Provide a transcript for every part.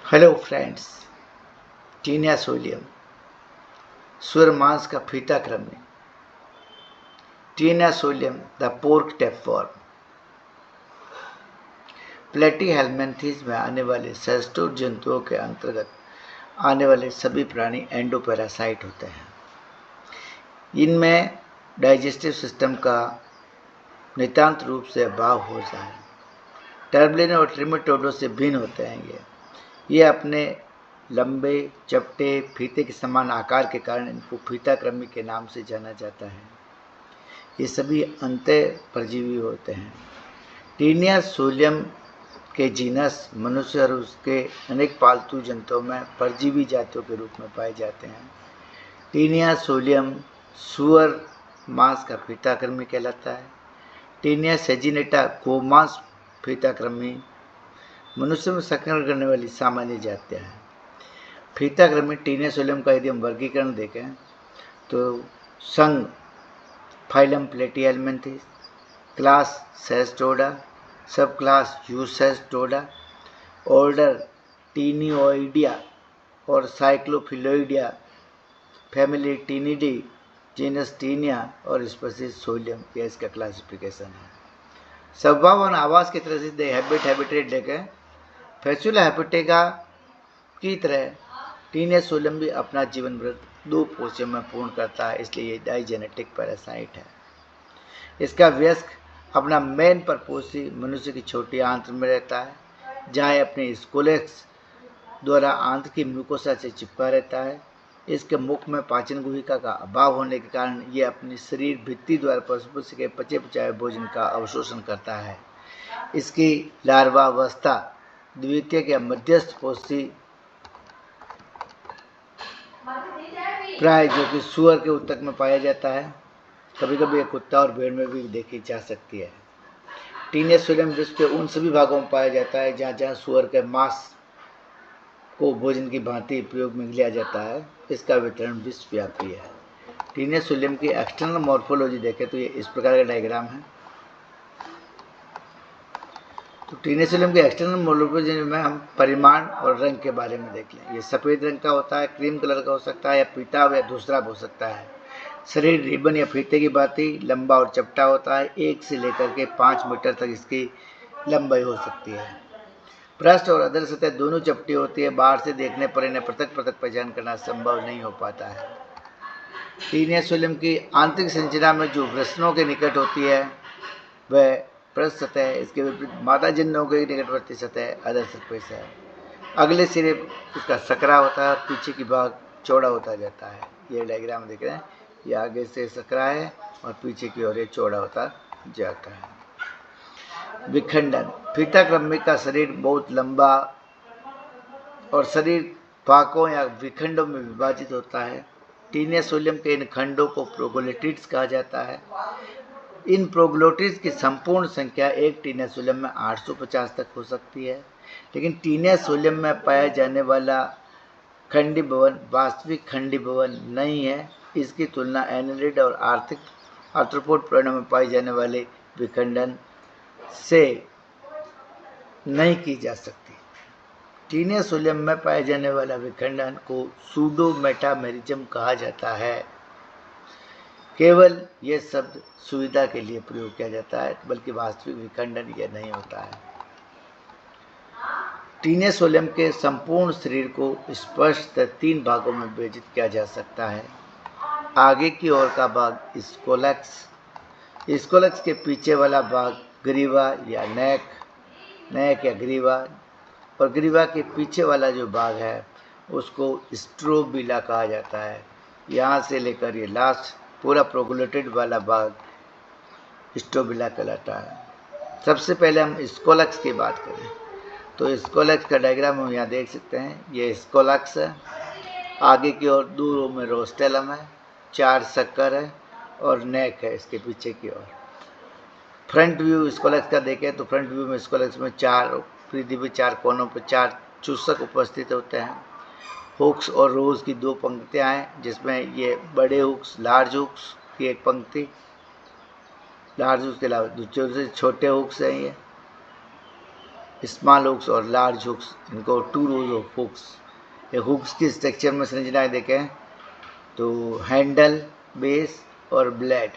Hello friends, taenia solium सुअर मांस का फीता कृमि। Taenia solium the pork tapeworm Platyhelminthes में आने वाले सैस्टोड जंतुओं के अंतर्गत आने वाले सभी प्राणी एंडोपैरासाइट होते हैं। इनमें डाइजेस्टिव सिस्टम का नितांत रूप से अभाव होता है। टर्बलिन और ट्रिमेटोडो से भिन्न होते हैं। ये अपने लंबे चपटे फीते के समान आकार के कारण इनको फीता कृमि के नाम से जाना जाता है। ये सभी अंतः परजीवी होते हैं। टीनिया सोलियम के जीनस मनुष्य और उसके अनेक पालतू जंतुओं में परजीवी जातियों के रूप में पाए जाते हैं। टीनिया सोलियम सुअर मांस का फीता कृमि कहलाता है। टीनिया सेजिनेटा गोमांस फीता कृमि मनुष्य में संक्रमण करने वाली सामान्य जातियाँ हैं। फीता कृमि टीनिया सोलियम का यदि हम वर्गीकरण देखें तो संघ फाइलम प्लेटीहेल्मिन्थेस, क्लास सेस्टोडा, सब क्लास यूसेस्टोडा, ऑर्डर टीनियोइडिया और साइक्लोफिलोइडिया, फैमिली टीनिडी, जीनस टीनिया और स्पीशीज सोलियम, यह इसका क्लासिफिकेशन है। स्वभाव और आवास की तरह से हैबिटेट देखें फैसुला हैबिटेगा की तरह टीनिया सोलियम भी अपना जीवन वृत्त 2 पोषियों में पूर्ण करता है, इसलिए ये डाइजेनेटिक पैरासाइट है। इसका वयस्क अपना मेन परपोषी मनुष्य की छोटी आंत्र में रहता है, जहाँ अपने स्कोलेक्स द्वारा आंत्र की म्यूकोसा से चिपका रहता है। इसके मुख में पाचन गुहिका का अभाव होने के कारण ये अपनी शरीर भित्ति द्वारा पशु के पचे पचाए भोजन का अवशोषण करता है। इसकी लार्वावस्था द्वितीयक या मध्यस्थ पोषी प्राय जो कि सुअर के उत्तक में पाया जाता है। कभी कभी एक कुत्ता और भेड़ में भी देखी जा सकती है। टीनिया सोलियम विश्व के उन सभी भागों में पाया जाता है जहाँ जहाँ सुअर के मांस को भोजन की भांति उपयोग में लिया जाता है। इसका वितरण विश्वव्यापी है। टीनिया सोलियम की एक्सटर्नल मॉर्फोलॉजी देखें तो ये इस प्रकार का डायग्राम है। तो टीनिया सोलियम के एक्सटर्नल मॉर्फोलॉजी में हम परिमाण और रंग के बारे में देख लें। ये सफ़ेद रंग का होता है, क्रीम कलर का हो सकता है, या पीता या दूसरा हो सकता है। शरीर रिबन या फीते की भांति लंबा और चपटा होता है। 1 से लेकर के 5 मीटर तक इसकी लंबाई हो सकती है। पृष्ठ और अधर सतह दोनों चपटी होती है। बाहर से देखने पर इन्हें पृथक पृथक पहचान करना संभव नहीं हो पाता है। टीनिया सोलियम की आंतरिक संरचना में जो वृषणों के निकट होती है वह पृष्ठ सतह, इसके विपरीत मादा जन्नों के निकटवर्ती सतह अधर सरफेस है। अगले सिरे उसका सकरा होता है और पीछे की भाग चौड़ा होता जाता है। ये डायग्राम देख रहे हैं, ये आगे से सकरा है और पीछे की ओर ये चौड़ा होता जाता है। विखंडन फीता कृमि का शरीर बहुत लंबा और शरीर भागों या विखंडों में विभाजित होता है। टीनिया सोलियम के इन खंडों को प्रोग्लोटिड्स कहा जाता है। इन प्रोग्लोटिड्स की संपूर्ण संख्या एक टीनिया सोलियम में 850 तक हो सकती है, लेकिन टीनिया सोलियम में पाया जाने वाला खंडी भवन वास्तविक खंडी भवन नहीं है। इसकी तुलना एनेलिड और आर्थ्रोपोड प्राणियों में पाए जाने वाले विखंडन से नहीं की जा सकती। टीनिया सोलियम में पाए जाने वाला विखंडन को सूडो मेटामेरिज्म कहा जाता है। केवल यह शब्द सुविधा के लिए प्रयोग किया जाता है, बल्कि वास्तविक विखंडन यह नहीं होता है। टीनिया सोलियम के संपूर्ण शरीर को स्पष्ट 3 भागों में विभाजित किया जा सकता है। आगे की ओर का भाग स्कोलक्स के पीछे वाला भाग ग्रीवा या नेक या ग्रीवा, और ग्रीवा के पीछे वाला जो भाग है उसको स्ट्रोबिला कहा जाता है। यहाँ से लेकर ये लास्ट पूरा प्रोग्लोटेड वाला भाग स्ट्रोबिला कहलाता है। सबसे पहले हम स्कोलक्स की बात करें तो स्कोलक्स का डायग्राम हम यहाँ देख सकते हैं। ये स्कोलक्स है, आगे की ओर 2 रो में रोस्टेलम है, 4 शक्कर है और नेक है इसके पीछे की ओर। फ्रंट व्यू स्कोलक्स का देखें तो फ्रंट व्यू में स्कोलक्स में 4 कोनों पर 4 चूसक उपस्थित होते हैं। हुक्स और रोज की 2 पंक्तियां हैं, जिसमें ये बड़े हुक्स लार्ज हुक्स की एक पंक्ति, लार्ज हुक्स के अलावा दूसरे छोटे हुक्स हैं। ये स्मॉल हुक्स और लार्ज हुक्स, इनको 2 रोज ऑफ हुक्स। ये हुक्स की स्ट्रक्चर में संरचना देखें तो हैंडल, बेस और ब्लेड,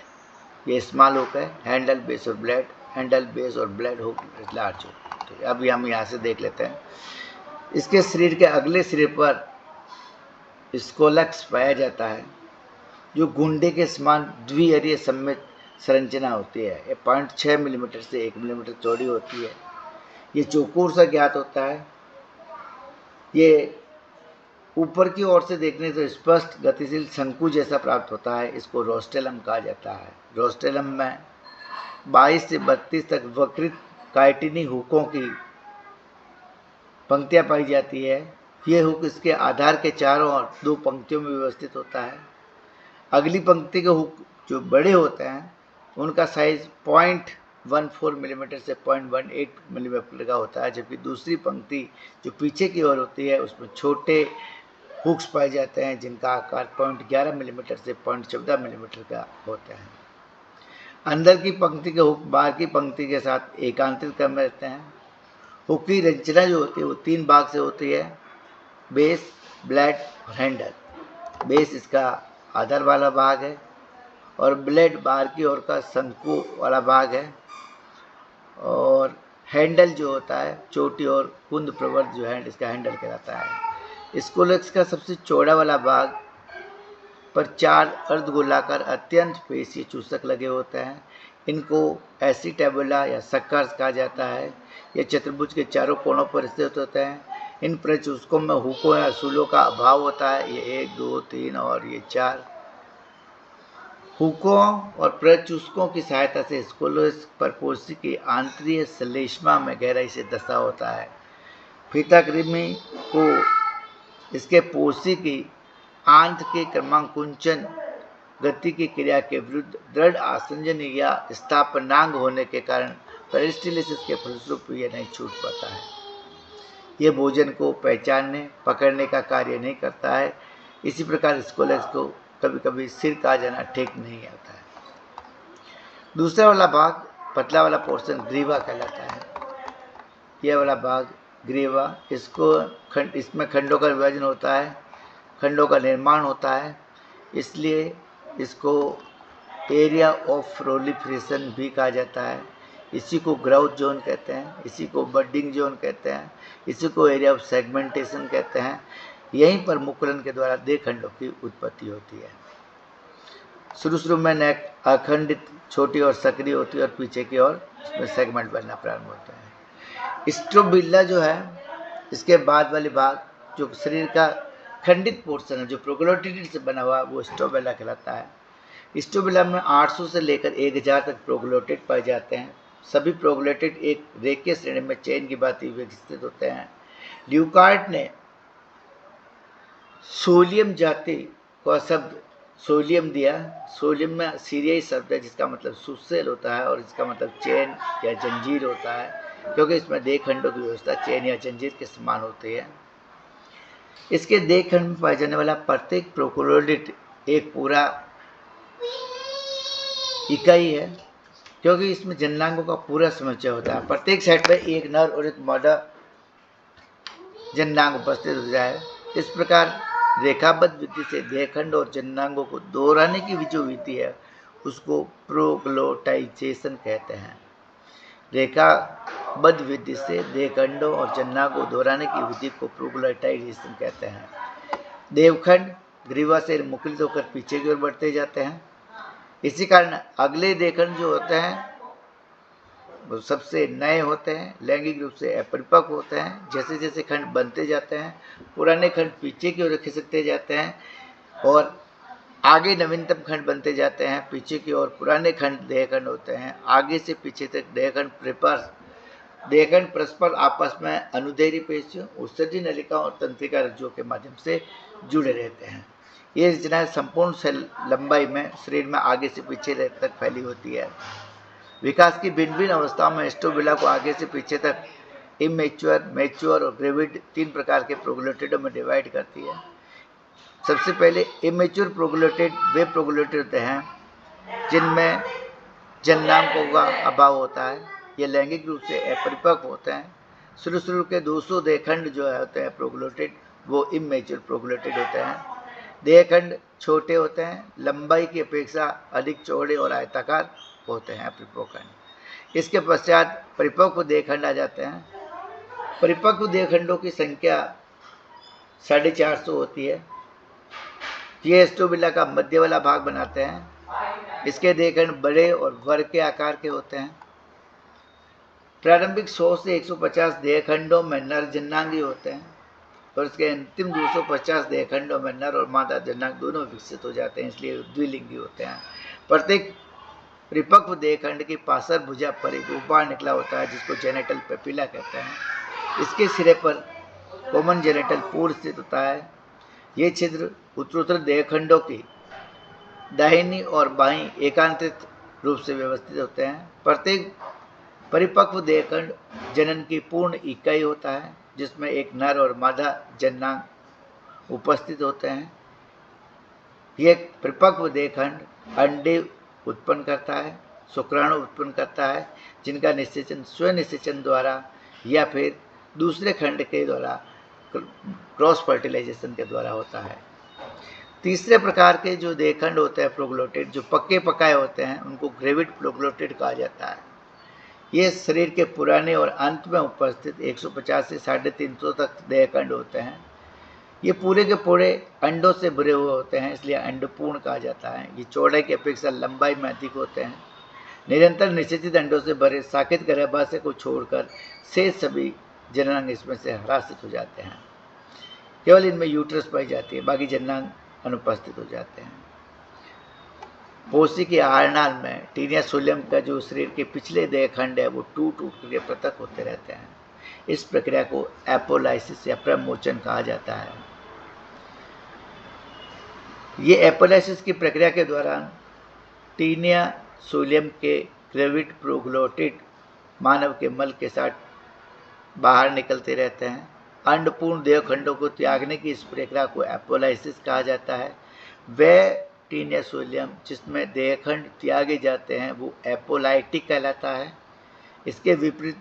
ये स्मॉल हुक है, हैंडल, बेस और ब्लेड, हैंडल, बेस और ब्लेड हुक, लार्ज हुक। तो अभी हम यहाँ से देख लेते हैं। इसके शरीर के अगले सिरे पर स्कोलक्स पाया जाता है, जो गुंडे के समान द्विअरीय सम्मित संरचना होती है। ये 0.6 मिलीमीटर से 1 मिलीमीटर चौड़ी होती है। ये चौकोर सा ज्ञात होता है। ये ऊपर की ओर से देखने से स्पष्ट गतिशील शंकु जैसा प्राप्त होता है। इसको रोस्टेलम कहा जाता है। रोस्टेलम में 22 से 32 तक वक्रित काइटिनी हुकों की पंक्तियां पाई जाती है। ये हुक इसके आधार के चारों ओर 2 पंक्तियों में व्यवस्थित होता है। अगली पंक्ति के हुक जो बड़े होते हैं उनका साइज 0.14 मिलीमीटर से 0.18 मिलीमीटर का होता है, जबकि दूसरी पंक्ति जो पीछे की ओर होती है उसमें छोटे हुक्स पाए जाते हैं जिनका आकार 0.11 मिलीमीटर से 0.14 मिलीमीटर का होता है। अंदर की पंक्ति के हुक बाहर की पंक्ति के साथ एकांतरित क्रम में रहते हैं। हुक की रचना जो होती है वो 3 भाग से होती है, बेस, ब्लेड और हैंडल। बेस इसका आधार वाला भाग है और ब्लेड बाहर की ओर का शंकु वाला भाग है, और हैंडल जो होता है चोटी और कुंद प्रवर्त जो है इसका हैंडल कहलाता है। स्कोलक्स का सबसे चौड़ा वाला भाग पर 4 अर्धगोलाकार अत्यंत पेशीय चूसक लगे होते हैं। इनको एसिटेबुला या सक्कर्स कहा जाता है। ये चतुर्भुज के चारों कोणों पर स्थित होते हैं। इन प्रचूसकों में हुकों या सूलों का अभाव होता है। ये 1, 2, 3 और ये 4 हुकों और प्रचूसकों की सहायता से स्कोलक्स पर पोषी की आंतरिक श्लेष्मा में गहराई से धंसा होता है। फीता कृमि को इसके पोषी की आंत के क्रमांकुंचन गति की क्रिया के विरुद्ध दृढ़ आसंजन या स्थापनांग होने के कारण पेरिस्टालिसिस के फलस्वरूप यह नहीं छूट पाता है। यह भोजन को पहचानने पकड़ने का कार्य नहीं करता है। इसी प्रकार स्कोलक्स को कभी कभी सिर कहा जाना ठीक नहीं आता है। दूसरा वाला भाग पतला वाला पोर्शन ग्रीवा कहलाता है। यह वाला भाग ग्रीवा, इसमें खंडों का विभाजन होता है, खंडों का निर्माण होता है, इसलिए इसको एरिया ऑफ प्रोलिफरेशन भी कहा जाता है। इसी को ग्राउथ जोन कहते हैं, इसी को बडिंग जोन कहते हैं, इसी को एरिया ऑफ सेगमेंटेशन कहते हैं। यहीं पर मुकुलन के द्वारा 2 खंडों की उत्पत्ति होती है। शुरू में नेक अखंडित छोटी और सक्रिय होती है और पीछे की ओर इसमें सेगमेंट बनना प्रारंभ होता है। स्ट्रोबिला जो है इसके बाद वाले भाग जो शरीर का खंडित पोर्शन है जो प्रोग्लोटिड से बना हुआ वो स्ट्रोबिला कहलाता है। स्ट्रोबिला में 800 से लेकर 1000 तक प्रोग्लोटिड पाए जाते हैं। सभी प्रोग्लोटिड एक रेखीय श्रेणी में चेन की भांति विकसित होते हैं। ल्यूकार्ट ने सोलियम जाति का शब्द सोलियम दिया। सोलियम में सीरियाई शब्द है जिसका मतलब सुसेल होता है और इसका मतलब चेन या जंजीर होता है, क्योंकि इसमें 2 खंडों की व्यवस्था चेन या जंजीर के समान होती है। इसके 2 खंड में पाया जाने वाला प्रत्येक प्रोक्लोडिड एक पूरा इकाई है, क्योंकि इसमें जननांगों का पूरा समुच्चय होता है। प्रत्येक साइड पर एक नर और एक मादा जननांग उपस्थित हो जाए। इस प्रकार रेखाबद्ध विधि से देहखंड और जननांगों को दोहराने की जो विधि है उसको प्रोग्लोटाइजेशन कहते हैं। रेखाबद्ध विधि से देहखंडों और जननांगों को दोहराने की विधि को प्रोग्लोटाइजेशन कहते हैं। देवखंड ग्रीवा से मुकुलित होकर पीछे की ओर बढ़ते जाते हैं। इसी कारण अगले देहखंड जो होते हैं वो सबसे नए होते हैं, लैंगिक रूप से अपरिपक्व होते हैं। जैसे जैसे खंड बनते जाते हैं पुराने खंड पीछे की ओर खिसकते जाते हैं और आगे नवीनतम खंड बनते जाते हैं। पीछे की ओर पुराने खंड देहखंड होते हैं। आगे से पीछे तक देहखंड परस्पर आपस में अनुदैर्ध्य पेशियों, उत्सर्जी नलिकाओं और तंत्रिका रज्जुओं के माध्यम से जुड़े रहते हैं। ये रचना संपूर्ण सेल लंबाई में शरीर में आगे से पीछे तक फैली होती है। विकास की भिन्न भिन्न अवस्थाओं में स्ट्रोबिला को आगे से पीछे तक इमेच्योर, मैच्योर और ग्रेविड 3 प्रकार के प्रोग्लोटिडों में डिवाइड करती है। सबसे पहले इमेच्योर प्रोग्लोटिड वे प्रोग्लोटिड होते हैं जिनमें जननांगों का अभाव होता है। ये लैंगिक रूप से अपरिपक्व होते हैं। शुरू के 200 देहखंड जो होते हैं प्रोग्लोटिड, वो इमेच्योर प्रोग्लोटिड होते हैं। देहखंड छोटे होते हैं, लंबाई की अपेक्षा अधिक चौड़े और आयताकार होते हैं परिपक्व। इसके पश्चात परिपक्व देहखंड आ जाते हैं। परिपक्व देहखंडों की संख्या 450 होती है। ये एस्टोबिला का मध्य वाला भाग बनाते हैं। इसके देहखंड बड़े और वर्ग के आकार के होते हैं। प्रारंभिक 100 से 150 देहखंडों में नर जन्नांगी होते हैं और इसके अंतिम 250 देहखंडों में नर और मादा जन्नांग दोनों विकसित हो जाते हैं, इसलिए द्विलिंगी होते हैं। प्रत्येक परिपक्व देहखंड की पार्श्व भुजा पर एक उपाड़ निकला होता है जिसको जेनेटल पेपिला कहते हैं। इसके सिरे पर कॉमन जेनेटल पूर स्थित होता है। ये छिद्र उत्तरोत्तर देहखंडों की दाहिनी और बाईं एकांतरित रूप से व्यवस्थित होते हैं। प्रत्येक परिपक्व देहखंड जनन की पूर्ण इकाई होता है जिसमें एक नर और मादा जन्नांग उपस्थित होते हैं। यह परिपक्व देहखंड अंडे उत्पन्न करता है, शुक्राणु उत्पन्न करता है जिनका निषेचन स्वनिषेचन द्वारा या फिर दूसरे खंड के द्वारा क्रॉस फर्टिलाइजेशन के द्वारा होता है। तीसरे प्रकार के जो देहखंड होते हैं प्रोग्लोटिड, जो पक्के पकाए होते हैं, उनको ग्रेविड प्रोग्लोटिड कहा जाता है। ये शरीर के पुराने और अंत में उपस्थित 150 से 350 तक देहखंड होते हैं। ये पूरे के पूरे अंडों से भरे हुए होते हैं, इसलिए अंडपूर्ण कहा जाता है। ये चौड़ाई की अपेक्षा लंबाई में अधिक होते हैं। निरंतर निषेचित अंडों से भरे साकेत गर्भाशय को छोड़कर शेष सभी जननांग इसमें से हरासित हो जाते हैं। केवल इनमें यूट्रस पाई जाती है, बाकी जननांग अनुपस्थित हो जाते हैं। पोषी के आहारनाल में टीनिया सोलियम का जो शरीर के पिछले देहखंड है वो टूट करके पृथक होते रहते हैं। इस प्रक्रिया को एपोलाइसिस या प्रमोचन कहा जाता है। ये एपोलाइसिस की प्रक्रिया के दौरान टीनिया सोलियम के ग्रेविड प्रोग्लोटिड मानव के मल के साथ बाहर निकलते रहते हैं। अंडपूर्ण देहखंडों को त्यागने की इस प्रक्रिया को एपोलाइसिस कहा जाता है। वह टीनिया सोलियम जिसमें देहखंड त्यागे जाते हैं वो एपोलाइटिक कहलाता है। इसके विपरीत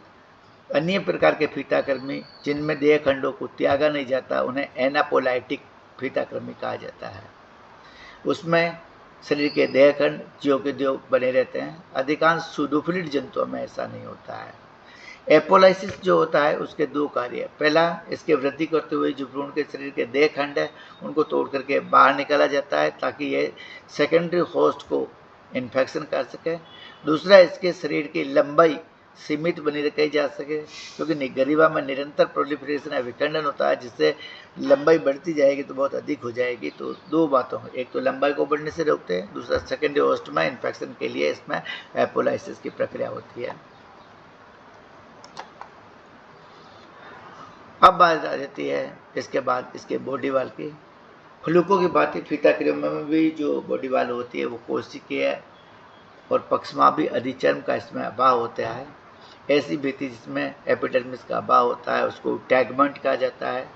अन्य प्रकार के फीताकृमि जिनमें देहखंडों को त्यागा नहीं जाता उन्हें एनापोलाइटिक फीताकृमि कहा जाता है। उसमें शरीर के देहखंड ज्यों के त्यों बने रहते हैं। अधिकांश सूडोफिलिड जंतुओं में ऐसा नहीं होता है। एपोलाइसिस जो होता है उसके दो कार्य है। पहला, इसके वृद्धि करते हुए जो भ्रूण के शरीर के देहखंड है उनको तोड़ करके बाहर निकाला जाता है ताकि ये सेकेंडरी होस्ट को इन्फेक्शन कर सके। दूसरा, इसके शरीर की लंबाई सीमित बनी रखी जा सके क्योंकि गरिभा में निरंतर प्रोलिफरेशन या विखंडन होता है जिससे लंबाई बढ़ती जाएगी तो बहुत अधिक हो जाएगी। तो दो बातों, एक तो लंबाई को बढ़ने से रोकते हैं, दूसरा सेकेंडरी होस्ट में इन्फेक्शन के लिए इसमें एपोलाइसिस की प्रक्रिया होती है। अब बात आ जाती है इसके बाद इसके बॉडी वाल की। फ्लूकों की भांति फीताकृमि में भी जो बॉडी वाल होती है वो कोशिकीय और पक्षमाभी अधिचर्म का इसमें अभाव होता है। ऐसी भित्ति जिसमें एपिडर्मिस का अभाव होता है उसको टैगमेंट कहा जाता है।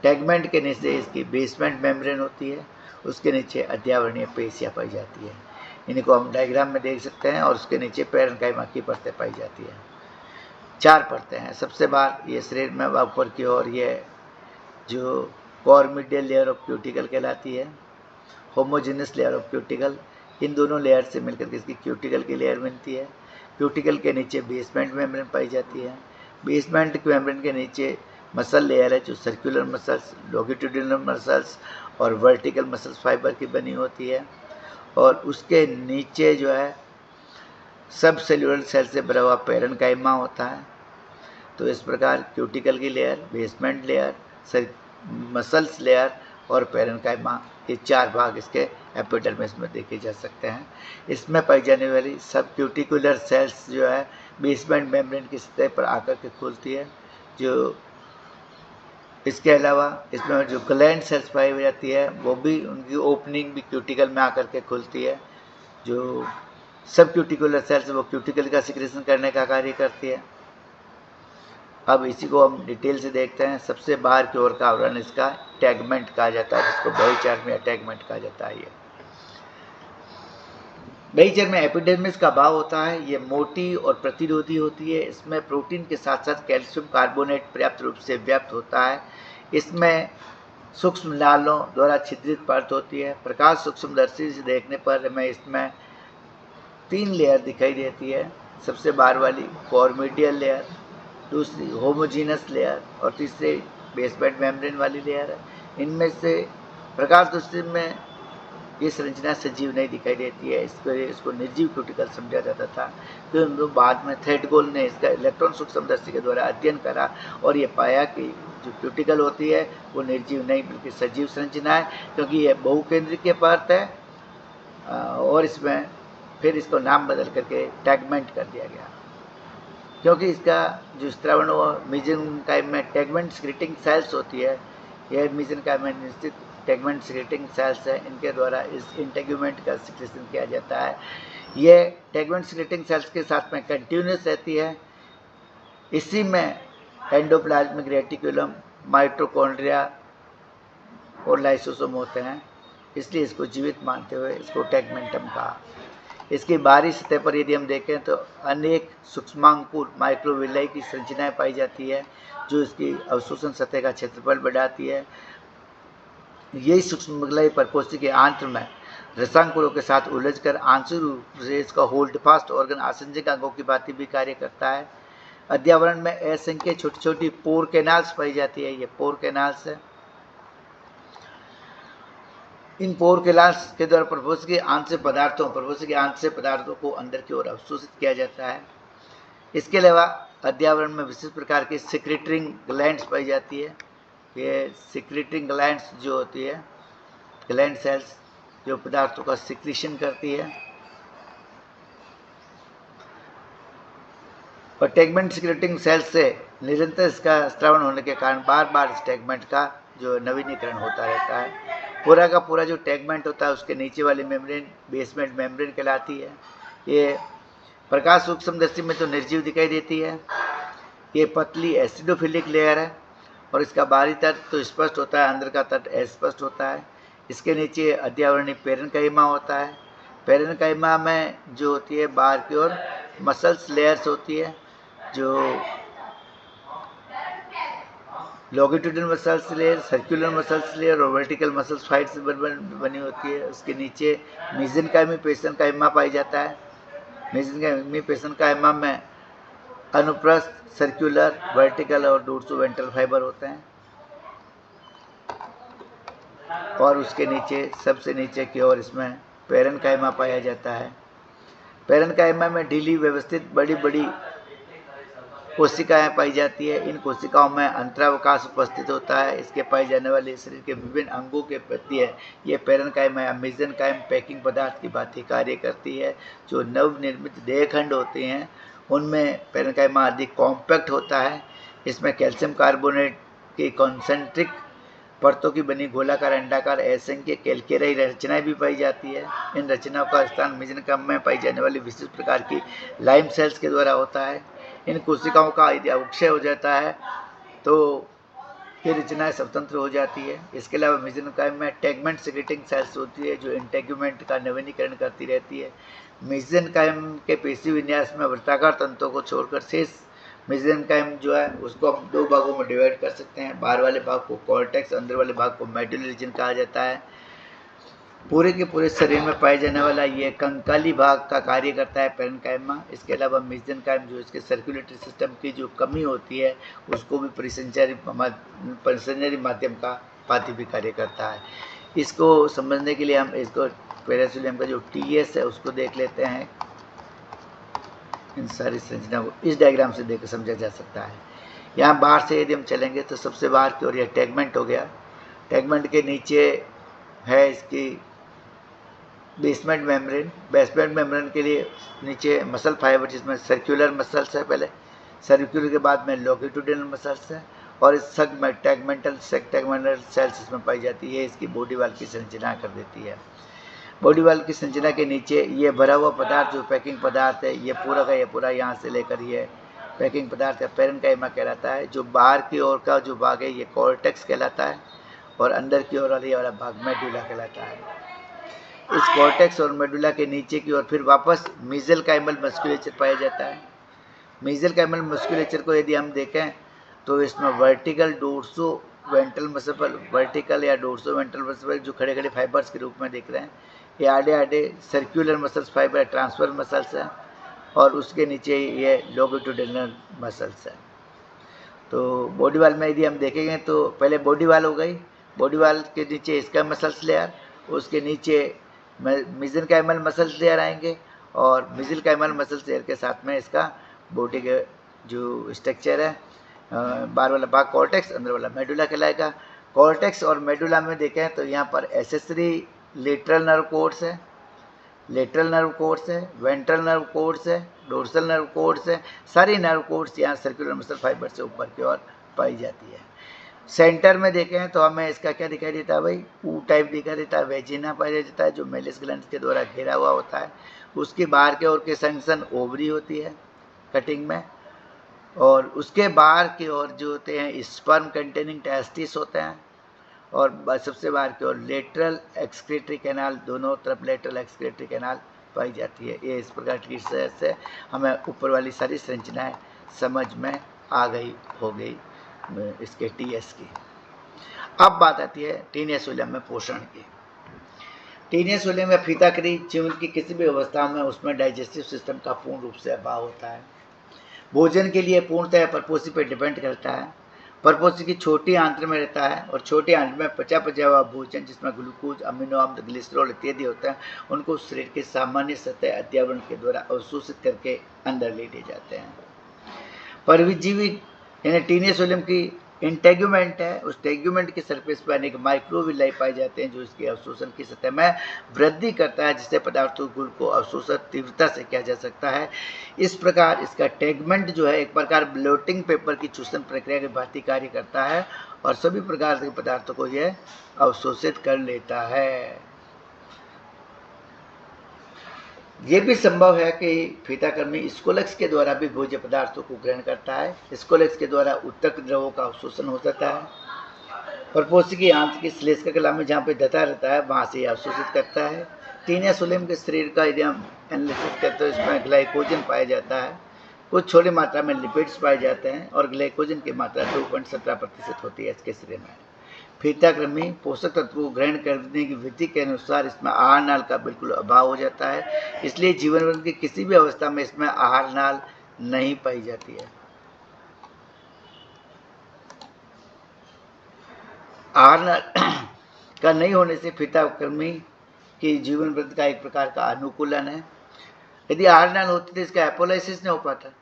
टैगमेंट के नीचे इसकी बेसमेंट मेम्ब्रेन होती है, उसके नीचे अध्यावरणीय पेशियाँ पाई जाती है। इनको हम डायग्राम में देख सकते हैं। और उसके नीचे पैरेन्काइमा की परतें पाई जाती है। 4 परतें हैं। सबसे बाहर ये शरीर में ऊपर की ओर ये जो कॉर्मिडियल लेयर ऑफ क्यूटिकल कहलाती है, होमोजेनस लेयर ऑफ क्यूटिकल। इन दोनों लेयर से मिलकर के इसकी क्यूटिकल की लेयर बनती है। क्यूटिकल के नीचे बेसमेंट मेम्ब्रेन पाई जाती है। बेसमेंट मेम्ब्रेन के नीचे मसल लेयर है जो सर्कुलर मसल्स, लॉन्गिट्यूडिनल मसल्स और वर्टिकल मसल्स फाइबर की बनी होती है। और उसके नीचे जो है सब सेल्यूलर सेल से भरा हुआ पैरेन्काइमा होता है। तो इस प्रकार क्यूटिकल की layer, basement layer, muscles layer और पैरेन्काइमा, ये 4 भाग इसके एपिडर्मिस में देखे जा सकते हैं। इसमें पाई जाने वाली सब क्यूटिकुलर सेल्स जो है बेसमेंट मेम्ब्रेन की सतह पर आकर के खुलती है। जो इसके अलावा इसमें जो ग्लैंड सेल्स पाई जाती है वो भी उनकी ओपनिंग भी क्यूटिकल में आकर के खुलती है। जो सब क्यूटिकुलर सेल्स वो क्यूटिकल का सिक्रेशन करने का कार्य करती है। अब इसी को हम डिटेल से देखते हैं। सबसे बाहर की ओर का आवरण इसका टैगमेंट कहा जाता है, जिसको बॉडी चार्ट में टैगमेंट कहा जाता है। बेईचर में एपिडर्मिस का भाव होता है, ये मोटी और प्रतिरोधी होती है। इसमें प्रोटीन के साथ साथ कैल्शियम कार्बोनेट पर्याप्त रूप से व्याप्त होता है। इसमें सूक्ष्म नालों द्वारा छिद्रित परत होती है। प्रकाश सूक्ष्मदर्शी से देखने पर हमें इसमें 3 लेयर दिखाई देती है। सबसे बाहर वाली कॉर्मिडियल लेयर, दूसरी होमोजीनस लेयर और तीसरी बेसमेंट मेम्ब्रेन वाली लेयर है। इनमें से प्रकाश दृष्टि में ये संरचना सजीव नहीं दिखाई देती है, इसको निर्जीव क्यूटिकल समझा जाता था। तो हम लोग बाद में थ्रेडगोल ने इसका इलेक्ट्रॉन सूक्ष्मदर्शी के द्वारा अध्ययन करा और ये पाया कि जो क्यूटिकल होती है वो निर्जीव नहीं बल्कि सजीव संरचना है, क्योंकि ये बहुकेंद्रीय परत है। और इसमें फिर इसको नाम बदल करके टैगमेंट कर दिया गया, क्योंकि इसका जो स्त्रावण वो मेसेंकाइम में टैगमेंट सिक्रेटिंग सेल्स होती है। यह मेसेंकाइम में निश्चित टैगमेंट सिक्रेटिंग सेल्स है, इनके द्वारा इस इंटेग्यूमेंट का सिक्रेशन किया जाता है। ये टैगमेंट सिक्रेटिंग सेल्स के साथ में कंटिन्यूस रहती है। इसी में एंडोप्लाज्मिक रेटिकुलम, माइटोकॉन्ड्रिया और लाइसोसोम होते हैं, इसलिए इसको जीवित मानते हुए इसको टैगमेंटम कहा। इसकी बाहरी सतह पर यदि हम देखें तो अनेक सूक्ष्मांकुर माइक्रोविलाई की संरचनाएं पाई जाती है, जो इसकी अवशोषण सतह का क्षेत्रफल बढ़ाती है। यही सूक्ष्मविलाई प्रकोष्ठी के आंत्र में रसांकुरों के साथ उलझकर आंशिक रूप से इसका होल्ड फास्ट ऑर्गन आसंजक अंगों की भांति भी कार्य करता है। अध्यावरण में असंख्य छोटी छोटी पोर कैनाल्स पाई जाती है। ये पोर कैनाल्स है। इन पोर कैनाल्स के द्वारा प्रकोष्ठ के आंत से पदार्थों को अंदर की ओर अवशोषित किया जाता है। इसके अलावा अध्यावरण में विशिष्ट प्रकार की सिक्रेटरिंग ग्लैंड्स पाई जाती है। ये सिक्रेटरिंग ग्लैंड्स जो होती है, ग्लैंड सेल्स जो पदार्थों का सिक्रीशन करती है। और टैगमेंट सिक्रेटिंग सेल्स से निरंतर इसका स्त्रावण होने के कारण बार बार इस टैगमेंट का जो नवीनीकरण होता रहता है। पूरा का पूरा जो टैगमेंट होता है उसके नीचे वाली मेम्ब्रेन बेसमेंट मेम्ब्रेन कहलाती है। ये प्रकाश सूक्ष्मदर्शी में तो निर्जीव दिखाई देती है। ये पतली एसिडोफिलिक लेयर है और इसका बाहरी तट तो स्पष्ट होता है, अंदर का तट अस्पष्ट होता है। इसके नीचे अध्यावरणीय पेरेन्काइमा होता है। पेरेन्काइमा में जो होती है बाहर की ओर मसल्स लेयर्स होती है, जो longitudinal muscles layer, circular muscles layer और वर्टिकल मसल्स फाइट से बनी होती है। उसके नीचे मेसेंकाइमी पेरेन्काइमा पाई जाता है। मेसेंकाइमी पेरेन्काइमा में अनुप्रस्थ, सर्कुलर, वर्टिकल और डोर्सो वेंट्रल फाइबर होते हैं। और उसके नीचे सबसे नीचे की ओर इसमें पेरेन्काइमा पाया जाता है। पेरेन्काइमा में ढीली व्यवस्थित बड़ी बड़ी कोशिकाएं पाई जाती है। इन कोशिकाओं में अंतरावकाश उपस्थित होता है। इसके पाए जाने वाले शरीर के विभिन्न अंगों के प्रति है ये पेरेन्काइमा या मेसेंकाइम पैकिंग पदार्थ की भांति कार्य करती है। जो नवनिर्मित देहखंड होते हैं उनमें पेरेन्काइमा अधिक कॉम्पैक्ट होता है। इसमें कैल्शियम कार्बोनेट की कॉन्सेंट्रिक परतों की बनी गोलाकार अंडाकार असंख्य कैल्केराई रचनाएं भी पाई जाती है। इन रचनाओं का स्थान मेसेंकाइम में पाई जाने वाली विशिष्ट प्रकार की लाइम सेल्स के द्वारा होता है। इन कोशिकाओं का यदि अवक्षय हो जाता है तो ये रचनाएं स्वतंत्र हो जाती है। इसके अलावा मेसेंकाइम में टैगमेंट सिक्रेटिंग सेल्स होती है जो इंटेग्यूमेंट का नवीनीकरण करती रहती है। मेसेंकाइम के पेशी विन्यास में वृत्ताकार तंतुओं को छोड़कर शेष मेसेंकाइम जो है उसको हम 2 भागों में डिवाइड कर सकते हैं। बाहर वाले भाग को कॉर्टेक्स, अंदर वाले भाग को मेडुलरी रीजन कहा जाता है। पूरे के पूरे शरीर में पाए जाने वाला ये कंकाली भाग का कार्य करता है पेरेन्काइमा। इसके अलावा मेसेंकाइम जो इसके सर्कुलेटरी सिस्टम की जो कमी होती है उसको भी परिसंचरी माध्यम का भांति भी कार्य करता है। इसको समझने के लिए हम इसको पेरासिलियम का जो टीएस है उसको देख लेते हैं। इन सारी संरचना को इस डायग्राम से देख समझा जा सकता है। यहाँ बाहर से यदि हम चलेंगे तो सबसे बाहर की ओर यह टैगमेंट हो गया। टैगमेंट के नीचे है इसकी बेसमेंट मेम्ब्रेन के लिए नीचे मसल फाइबर जिसमें सर्कुलर मसल्स है, पहले सर्कुलर के बाद में लॉन्गिट्यूडिनल मसल्स है और इस सग में टैगमेंटल सेल्स इसमें पाई जाती है। इसकी बॉडी वाल की संरचना कर देती है। बॉडी वाल की संरचना के नीचे ये भरा हुआ पदार्थ जो पैकिंग पदार्थ है ये पूरा का ये पूरा यहाँ से लेकर ये पैकिंग पदार्थ का पेरेन्काइमा कहलाता है। जो बाहर की ओर का जो भाग है ये कॉर्टेक्स कहलाता है और अंदर की ओर वाला भाग मेडुला कहलाता है। इस कॉर्टेक्स और मेडुला के नीचे की ओर फिर वापस मीसेनकाइमल मस्कुलेचर पाया जाता है। मीसेनकाइमल मस्कुलेचर को यदि हम देखें तो इसमें vertical dorso ventral muscle, vertical या डोर्सो वेंट्रल मसल जो खड़े खड़े फाइबर्स के रूप में दिख रहे हैं, ये आड़े आड़े circular muscles fibre transfer muscles हैं, और उसके नीचे ये लॉन्गिट्यूडिनल मसल्स हैं। तो बॉडी वाल में यदि हम देखेंगे तो पहले बॉडी वाल हो गई, बॉडी वाल के नीचे इसका मसल्स लेयर, उसके नीचे मेसेनकाइमल मसल्स लेयर आएंगे, और मेसेनकाइमल मसल्स लेयर के साथ में इसका बॉडी के जो स्ट्रक्चर है, बाहर वाला भाग कॉर्टेक्स, अंदर वाला मेडुला कहलाएगा। कॉर्टेक्स और मेडुला में देखें तो यहाँ पर एसेसरी लेटरल नर्व कोर्ड्स है, लेटरल नर्व कोर्ड्स है, वेंट्रल नर्व कोर्ड्स है, डोर्सल नर्व कोर्ड्स है, सारी नर्व कोर्ड्स यहाँ सर्कुलर मसल फाइबर से ऊपर की ओर पाई जाती है। सेंटर में देखें तो हमें इसका क्या दिखाई देता है भाई, ऊ टाइप दिखाई देता है, वेजिना पाया जाता है जो मेलिस ग्लैंड के द्वारा घेरा हुआ होता है। उसके बाहर के ओर के सेक्शन ओवरी होती है कटिंग में, और उसके बाहर की ओर जो होते हैं स्पर्म कंटेनिंग टेस्टिस होते हैं, और सबसे बाहर की ओर लेटरल एक्सक्रीटरी कैनाल, दोनों तरफ लेटरल एक्सक्रीटरी कैनाल पाई जाती है। ये इस प्रकार की से हमें ऊपर वाली सारी संरचनाएं समझ में आ गई हो गई इसके टीएस की। अब बात आती है टीनेस ओलियम में पोषण की। टीनेस ओलियम या फीताकरी जीवन की किसी भी अवस्था में उसमें डाइजेस्टिव सिस्टम का पूर्ण रूप से अभाव होता है। भोजन के लिए पूर्णतः परपोषी पर डिपेंड करता है। परपोषी की छोटी आंत्र में रहता है, और छोटी आंत्र में पचा हुआ भोजन जिसमें ग्लूकोज, अमीनो अम्ल, ग्लिसरॉल इत्यादि होता है, उनको शरीर के सामान्य सतह अध्यावरण के द्वारा अवशोषित करके अंदर ले जाते हैं। परजीवी यानी टीनेस ओलियम की इंटेग्यूमेंट है, उस टेग्यूमेंट के सरफेस पर अनेक माइक्रोविलाई पाए जाते हैं जो इसके अवशोषण की सतह में वृद्धि करता है, जिससे पदार्थों गुण को अवशोषण तीव्रता से किया जा सकता है। इस प्रकार इसका टेगमेंट जो है एक प्रकार ब्लोटिंग पेपर की चूषण प्रक्रिया के भांति कार्य करता है, और सभी प्रकार के पदार्थों को यह अवशोषित कर लेता है। ये भी संभव है कि फीताकृमि स्कोलेक्स के द्वारा भी भोज्य पदार्थों को ग्रहण करता है। स्कोलेक्स के द्वारा उत्तक द्रवों का अवशोषण हो जाता है, और पोषी की आंत की श्लेष्मा कला में जहाँ पे दता रहता है वहाँ से अवशोषित करता है। टीनेस ओलियम के शरीर का यदि हम एनालिसिस करते हैं, इसमें ग्लाइकोजन पाया जाता है, कुछ छोटी मात्रा में लिपिड्स पाए जाते हैं, और ग्लाइकोजन की मात्रा 2.17% होती है इसके शरीर में। फीताकृमि पोषक तत्वों को ग्रहण करने की विधि के अनुसार इसमें आहार नाल का बिल्कुल अभाव हो जाता है, इसलिए जीवन की किसी भी अवस्था में इसमें आहार नाल नहीं पाई जाती है। आहार नाल का नहीं होने से फीताकृमि की जीवन वृद्धि का एक प्रकार का अनुकूलन है। यदि आहार नाल होती तो इसका एपोलाइसिस नहीं हो पाता,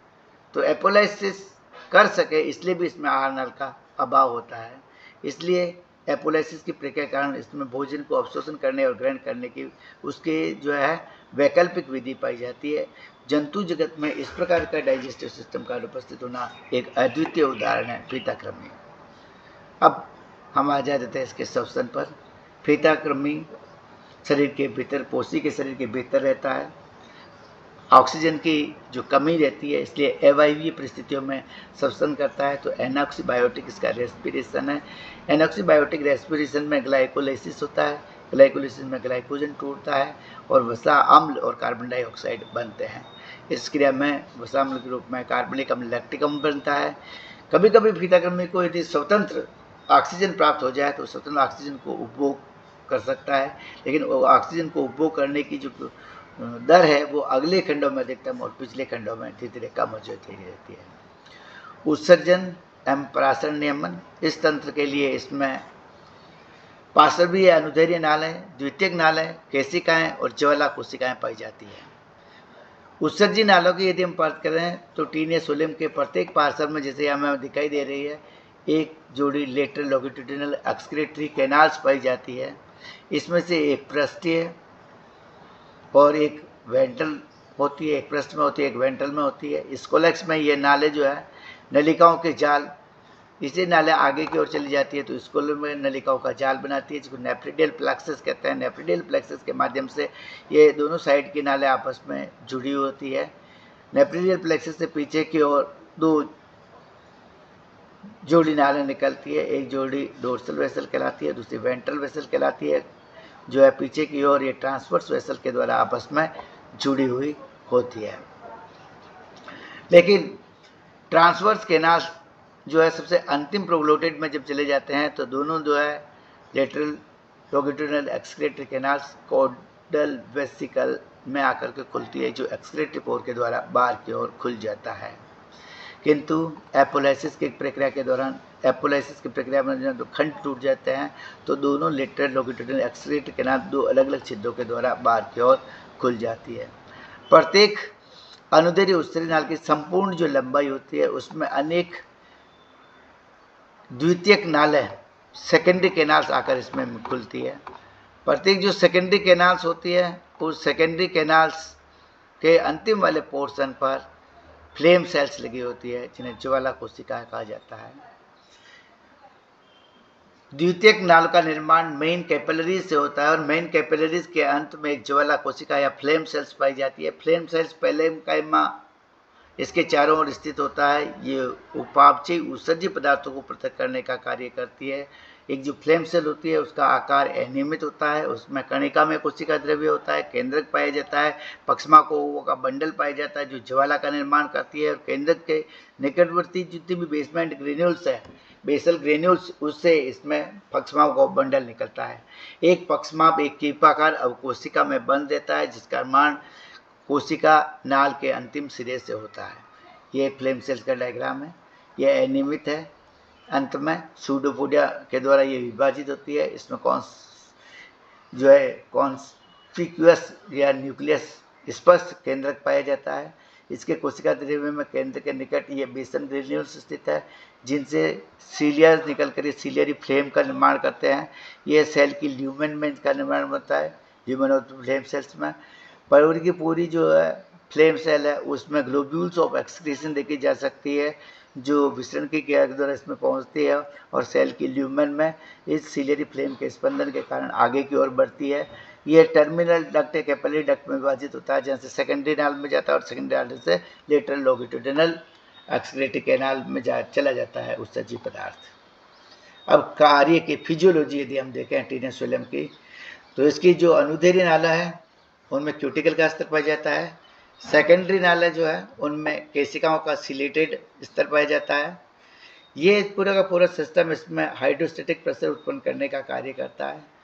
तो एपोलाइसिस कर सके इसलिए भी इसमें आहार नाल का अभाव होता है। इसलिए एपोलाइसिस की प्रक्रिया के कारण इसमें भोजन को अवशोषण करने और ग्रहण करने की उसके जो है वैकल्पिक विधि पाई जाती है। जंतु जगत में इस प्रकार का डाइजेस्टिव सिस्टम का उपस्थित होना एक अद्वितीय उदाहरण है फीताकृमि। अब हम आ जाते हैं इसके श्वसन पर। फीताकृमि शरीर के भीतर, पोषी के शरीर के भीतर रहता है। ऑक्सीजन की जो कमी रहती है इसलिए अवायवीय परिस्थितियों में श्वसन करता है, तो एनॉक्सीबायोटिक इसका रेस्पिरेशन है। एनॉक्सीबायोटिक रेस्पिरेशन में ग्लाइकोलाइसिस होता है, ग्लाइकोलाइसिस में ग्लाइकोजन टूटता है और वसा अम्ल और कार्बन डाइऑक्साइड बनते हैं। इस क्रिया में वसा अम्ल के रूप में कार्बनिक अम्ल लैक्टिक अम्ल बनता है। कभी कभी फीताकृमि को यदि स्वतंत्र ऑक्सीजन प्राप्त हो जाए तो स्वतंत्र ऑक्सीजन को उपभोग कर सकता है, लेकिन ऑक्सीजन को उपभोग करने की जो दर है वो अगले खंडों में अधिकतम और पिछले खंडों में धीरे धीरे कम होती रहती है। उत्सर्जन एवं परासरण नियमन, इस तंत्र के लिए इसमें पार्श्वीय अनुदैर्घ्य नालें, द्वितीयक नालें, केशिकाएं और ज्वाला कोशिकाएं पाई जाती है। उत्सर्जी नालों की यदि हम बात करें तो टीनेस ओलियम के प्रत्येक पार्श्व में जैसे हमें दिखाई दे रही है एक जोड़ी लेटरल लॉन्गिट्यूडिनल एक्सक्रीटरी कैनाल्स पाई जाती है। इसमें से एक पृष्ठीय और एक वेंट्रल होती है, एक पृष्ठ में होती है, एक वेंट्रल में होती है। स्कोलेक्स में ये नाले जो है नलिकाओं के जाल, इसे नाले आगे की ओर चली जाती है तो स्कोलेक्स में नलिकाओं का जाल बनाती है जिसको नेफ्रिडियल प्लेक्सस कहते हैं। नेफ्रिडियल प्लेक्सस के माध्यम से ये दोनों साइड की नाले आपस में जुड़ी होती है। नेफ्रिडियल प्लेक्सस से पीछे की ओर दो जोड़ी नालें निकलती है, एक जोड़ी डोर्सल वेसल कहलाती है, दूसरी वेंट्रल वेसल कहलाती है, जो है पीछे की ओर ये ट्रांसवर्स वेसल के द्वारा आपस में जुड़ी हुई होती है। लेकिन ट्रांसवर्स केनाल्स जो है सबसे अंतिम प्रोग्लोटेड में जब चले जाते हैं तो दोनों जो है lateral longitudinal excretory canals caudal vesicle में आकर के खुलती है, जो एक्सक्रीटरी पोर के द्वारा बाहर की ओर खुल जाता है। किंतु एपोलाइसिस की प्रक्रिया के दौरान एपोलाइसिस की प्रक्रिया में जब खंड टूट जाते हैं तो दोनों लेटरल लॉन्गिट्यूडिनल एक्सक्रीटरी केनाल दो अलग अलग छिद्रों के द्वारा बाहर की ओर खुल जाती है। प्रत्येक अनुदैर्घ्य उत्सर्जन नाल की संपूर्ण जो लंबाई होती है उसमें अनेक द्वितीयक नालें सेकेंडरी कैनाल्स आकर इसमें खुलती है। प्रत्येक जो सेकेंडरी कैनाल्स होती है उस सेकेंडरी कैनाल्स के अंतिम वाले पोर्शन पर फ्लेम सेल्स लगी होती है, जिन्हें ज्वाला कोशिका कहा जाता है। द्वितीयक नाल का निर्माण मेन कैपिलरीज से होता है और मेन कैपिलरीज के अंत में एक ज्वाला कोशिका या फ्लेम सेल्स पाई जाती है। फ्लेम सेल्स पैलेमकाइमा इसके चारों ओर स्थित होता है। ये उपापचयी उत्सर्जी पदार्थों को पृथक करने का कार्य करती है। एक जो फ्लेम सेल होती है उसका आकार अनियमित होता है, उसमें कणिका में कोशिका द्रव्य होता है, केंद्रक पाया जाता है, पक्षमा कोवों का बंडल पाया जाता है जो ज्वाला का निर्माण करती है, और केंद्रक के निकटवर्ती जितनी भी बेसमेंट ग्रेन्यूल्स है, बेसल ग्रेन्यूल्स, उससे इसमें पक्षमा को बंडल निकलता है। एक पक्षमाप एक कीपाकार अवकोशिका में बंध देता है, जिसका निर्माण कोशिका नाल के अंतिम सिरे से होता है। ये फ्लेम सेल्स का डायग्राम है। यह अनियमित है, अंत में सूडोपोडिया के द्वारा ये विभाजित होती है। इसमें जो है कॉन्स्पिक्यूअस या न्यूक्लियस स्पष्ट केंद्रक पाया जाता है। इसके कोशिका द्रव्य में केंद्र के निकट ये बेसन ग्रेन्यूल्स स्थित है, जिनसे सीलियर्स निकल कर सीलियरी फ्लेम का निर्माण करते हैं। यह सेल की ल्यूमेन में का निर्माण होता है, ल्यूमेन ऑफ फ्लेम सेल्स में। पूरी की पूरी जो है फ्लेम सेल है उसमें ग्लोब्यूल्स ऑफ एक्सक्रीशन देखी जा सकती है, जो विसरण की क्रिया के द्वारा इसमें पहुंचती है और सेल की ल्यूमेन में इस सीलियरी फ्लेम के स्पंदन के कारण आगे की ओर बढ़ती है। ये टर्मिनल डक्ट कैपिलरी डक्ट में विभाजित होता है, जहाँ से सेकेंडरी नाल में जाता है और सेकेंडरी नाल से लेटरल लॉन्गिट्यूडिनल एक्सक्रीटरी कैनाल में चला जाता है उत्सर्जी पदार्थ। अब कार्य की फिजियोलॉजी यदि हम देखें टीनस फिल्म की, तो इसकी जो अनुदैर्घ्य नाला है उनमें क्यूटिकल का स्तर पाया जाता है। सेकेंडरी नाला जो है उनमें केशिकाओं का सिलेटेड स्तर पाया जाता है। ये पूरा का पूरा सिस्टम इसमें हाइड्रोस्टेटिक प्रेशर उत्पन्न करने का कार्य करता है।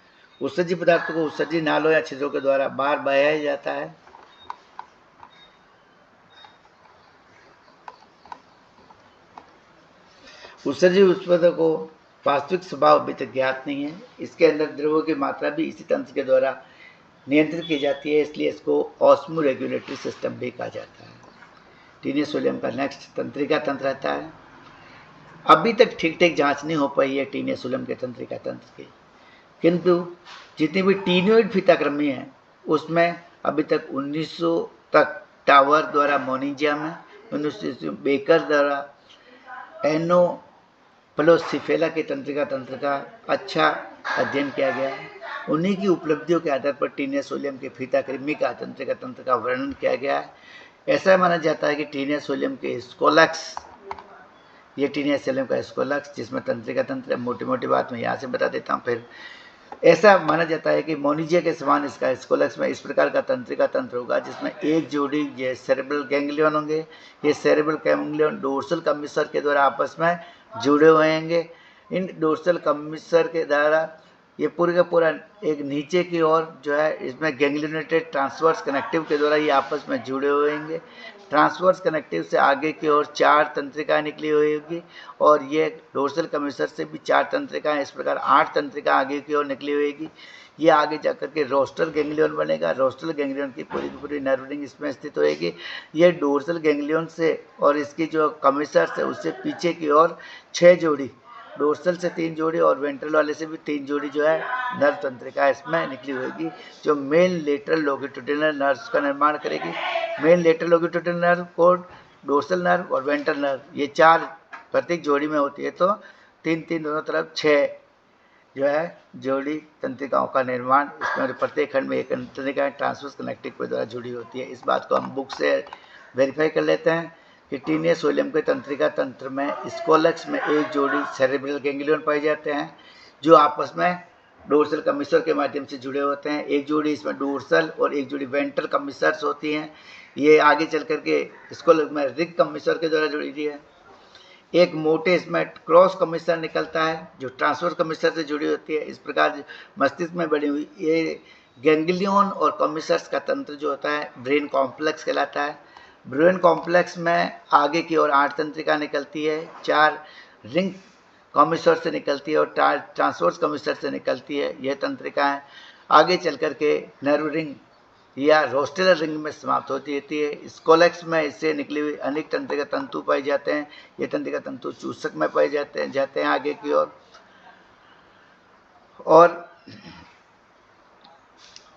उत्सर्जी पदार्थों को उत्सर्जी नालों या छिद्रों के द्वारा बाहर बहाया जाता है। उत्सर्जी उत्पादों को वास्तविक स्वभाव अभी तक ज्ञात नहीं है। इसके अंदर द्रव्यों की मात्रा भी इसी तंत्र के द्वारा नियंत्रित की जाती है, इसलिए इसको ऑस्मो रेगुलेटरी सिस्टम भी कहा जाता है। टीनस फिल्म का नेक्स्ट तंत्रिका तंत्र रहता है। अभी तक ठीक ठीक जांच नहीं हो पाई है टीनस फिल्म के तंत्रिका तंत्र की, किंतु जितनी भी टीनोइड फीताक्रमी है उसमें अभी तक 1900 तक टावर द्वारा मोनिजिया में, 1900 बेकर द्वारा एनोप्लोसिफेला के तंत्रिका तंत्र का अच्छा अध्ययन किया गया है। उन्हीं की उपलब्धियों के आधार पर टीनस फिल्म के फीताकृमि का तंत्रिका तंत्र का वर्णन किया गया है। ऐसा माना जाता है कि टीनस फिल्म के स्कोलक्स, ये टीनस फिल्म का स्कोलक्स जिसमें तंत्रिका तंत्र, मोटी मोटी बात मैं यहाँ से बता देता हूँ। फिर ऐसा माना जाता है कि मोनिजिया के समान इसका स्कोलक्स में इस प्रकार का तंत्रिका तंत्र होगा, जिसमें एक जोड़ी ये सेरेब्रल गैंग्लियन होंगे। ये सेरेब्रल गैंग्लियन डोर्सल कमिश्चर के द्वारा आपस में जुड़े हुए होंगे। इन डोर्सल कमिश्चर के द्वारा ये पूरे का पूरा एक नीचे की ओर जो है इसमें गैंग्लियोनेटेड ट्रांसवर्स कनेक्टिव के द्वारा ये आपस में जुड़े हुए होंगे। ट्रांसवर्स कनेक्टिव से आगे की ओर 4 तंत्रिकाएं निकली हुई होगी और ये डोर्सल कमिश्चर से भी 4 तंत्रिकाएं, इस प्रकार 8 तंत्रिका आगे की ओर निकली हुएगी। ये आगे जाकर के रोस्टल गैंग्लियन बनेगा। रोस्टल गैंग्लियन की पूरी नर्व रिंग इसमें स्थित होएगी। ये डोर्सल गैंग्लियन से और इसकी जो कमिश्चर है उससे पीछे की ओर 6 जोड़ी, डोर्सल से 3 जोड़ी और वेंट्रल वाले से भी 3 जोड़ी जो है नर्व तंत्रिका इसमें निकली होगी, जो मेन लेटरल लॉन्गिट्यूडिनल नर्व्स का निर्माण करेगी। मेन लेटरल लॉन्गिट्यूडिनल नर्व को डोर्सल नर्व और वेंट्रल नर्व ये 4 प्रत्येक जोड़ी में होती है, तो 3-3 दोनों तरफ 6 जो है जोड़ी तंत्रिकाओं का निर्माण इसमें प्रत्येक खंड में एक तंत्रिका ट्रांसवर्स कनेक्टिव के द्वारा जुड़ी होती है। इस बात को हम बुक से वेरीफाई कर लेते हैं कि टीनस फिल्म के तंत्रिका तंत्र में स्कोलक्स में एक जोड़ी सेरेब्रल गैंग्लियन पाए जाते हैं, जो आपस में डोर्सल कमिसर के माध्यम से जुड़े होते हैं। एक जोड़ी इसमें डोर्सल और एक जोड़ी वेंट्रल कमिसर्स होती हैं। ये आगे चल करके इसको में रिग कमिसर के द्वारा जुड़ी हुई है। एक मोटे इसमें क्रॉस कमिसर निकलता है जो ट्रांसवर्स कमिसर से जुड़ी होती है। इस प्रकार मस्तिष्क में बनी हुई ये गैंग्लियन और कमिसर्स का तंत्र जो होता है ब्रेन कॉम्प्लेक्स कहलाता है। ब्रेन कॉम्प्लेक्स में आगे की ओर 8 तंत्रिका निकलती है, 4 रिंग कमिसर से निकलती है और ट्रांसवर्स कमिसर से निकलती है। यह तंत्रिकाएं आगे चल करके नर्व रिंग या रोस्टेलर रिंग में समाप्त होती रहती है। स्कोलेक्स में इससे निकली हुई अनेक तंत्रिका तंतु पाए जाते हैं। ये तंत्रिका तंतु चूसक में पाए जाते हैं आगे की ओर। और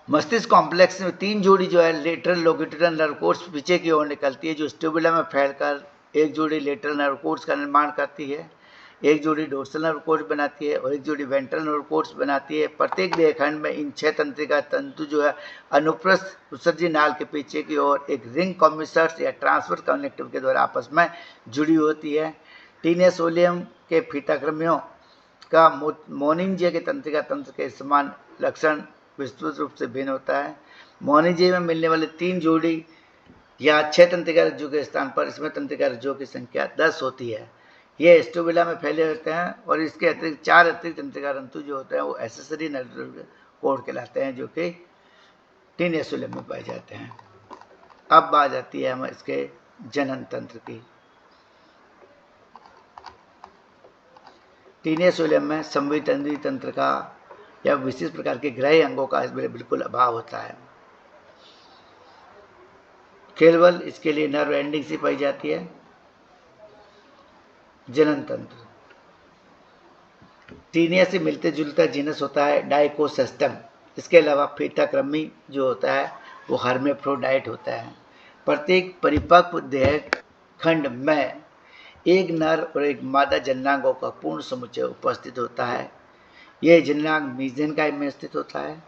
मस्तिष्क कॉम्प्लेक्स में 3 जोड़ी जो है लेटरल लॉन्गिट्यूडिनल नर्व कोर्स पीछे की ओर निकलती है जो स्ट्यूबुला में फैलकर एक जोड़ी लेटरल नर्व कोर्स का निर्माण करती है, एक जोड़ी डोर्सल नर्व कोर्स बनाती है और एक जोड़ी वेंट्रल नर्व कोर्स बनाती है। प्रत्येक देहखंड में इन 6 तंत्रिका तंतु जो है अनुप्रस्थ उत्सर्जी नाल के पीछे की ओर एक रिंग कॉम्बिसर्स या ट्रांसवर्स कनेक्टिव के द्वारा आपस में जुड़ी होती है। टीनियस सोलियम के फीताक्रमियों का मोनिंजिया के तंत्रिका तंत्र के समान लक्षण विस्तृत रूप से भिन्न होता है। मोनिंजिया में मिलने वाले 3 जोड़ी या 6 तंत्रिका रज्जु के स्थान पर इसमें तंत्रिका रज्जुओं की संख्या 10 होती है। ये स्टोबिला में फैले होते हैं और इसके अतिरिक्त 4 अतिरिक्त तंत्रिका तंतु जो होते हैं वो एसेसरी नर्व कोड कहलाते हैं जो कि टीनियस सोलियम में पाए जाते हैं। अब बात आती है हम इसके जनन तंत्र की। टीनियस सोलियम में संवेदनशील तंत्र का या विशेष प्रकार के ग्राह्य अंगों का इसमें बिल्कुल अभाव होता है। केवल इसके लिए नर्व एंडिंग सी पाई जाती है। जनन तंत्र टीनिया से मिलते जुलता जीनस होता है डाइकोसिस्टम। इसके अलावा फीताक्रमी जो होता है वो हर्मेफ्रोडाइट होता है। प्रत्येक परिपक्व देह खंड में एक नर और एक मादा जननांगों का पूर्ण समुच्चय उपस्थित होता है। यह जननांग मीजेनकाई में स्थित होता है।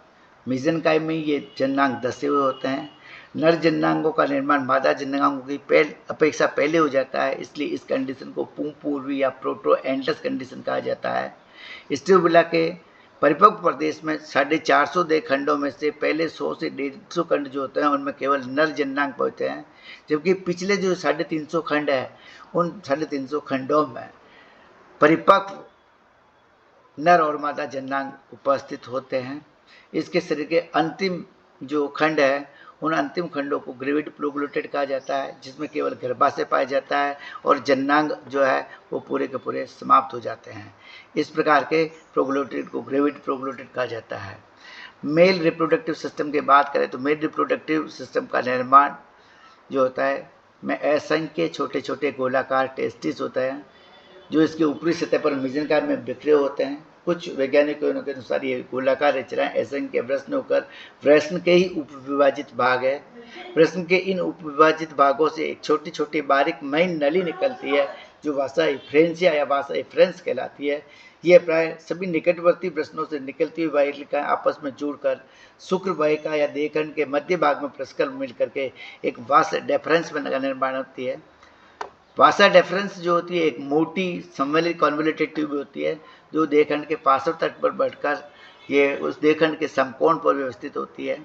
मीजेनकाई में ये जननांग दसे हुए होते हैं। नर जननांगों का निर्माण मादा जननांगों की अपेक्षा पहले हो जाता है, इसलिए इस कंडीशन को पूर्वी या प्रोटोएंडस कंडीशन कहा जाता है। स्ट्यूबुला के परिपक्व प्रदेश में 450 देह खंडों में से पहले 100 से 150 खंड जो होते हैं उनमें केवल नर जननांग होते हैं, जबकि पिछले जो 350 खंड है उन 350 खंडों में परिपक्व नर और मादा जननांग उपस्थित होते हैं। इसके शरीर के अंतिम जो खंड है उन अंतिम खंडों को ग्रेविड प्रोग्लूटेड कहा जाता है, जिसमें केवल गर्भाशय पाया जाता है और जननांग जो है वो पूरे के पूरे समाप्त हो जाते हैं। इस प्रकार के प्रोग्लूटेड को ग्रेविड प्रोग्लूटेड कहा जाता है। मेल रिप्रोडक्टिव सिस्टम की बात करें तो मेल रिप्रोडक्टिव सिस्टम का निर्माण जो होता है में असंख्य छोटे छोटे गोलाकार टेस्टिस होता है जो इसके ऊपरी सतह पर मिजनकार में बिखरे होते हैं। कुछ वैज्ञानिकों के अनुसार ये गोलाकार रचनाएं असंख्य प्रश्न होकर प्रश्न के ही उपविभाजित भाग है। प्रश्न के इन उपविभाजित भागों से एक छोटी छोटी बारीक महीन नली निकलती है जो वासा इफ्रेंसिया या वासा इफ्रेंस कहलाती है। ये प्राय सभी निकटवर्ती प्रश्नों से निकलती हुई वाहिकाएं आपस में जुड़कर शुक्र वाहिका या देहखंड के मध्य भाग में परस्पर मिलकर के एक वास डेफरेंस में निर्माण होती है। वासा डेफरेंस जो होती है एक मोटी सम्मिलित कॉन्वोल्यूटेड ट्यूब होती है जो देहखंड के पार्श्व तट पर बढ़कर ये उस देहखंड के समकोण पर व्यवस्थित होती है।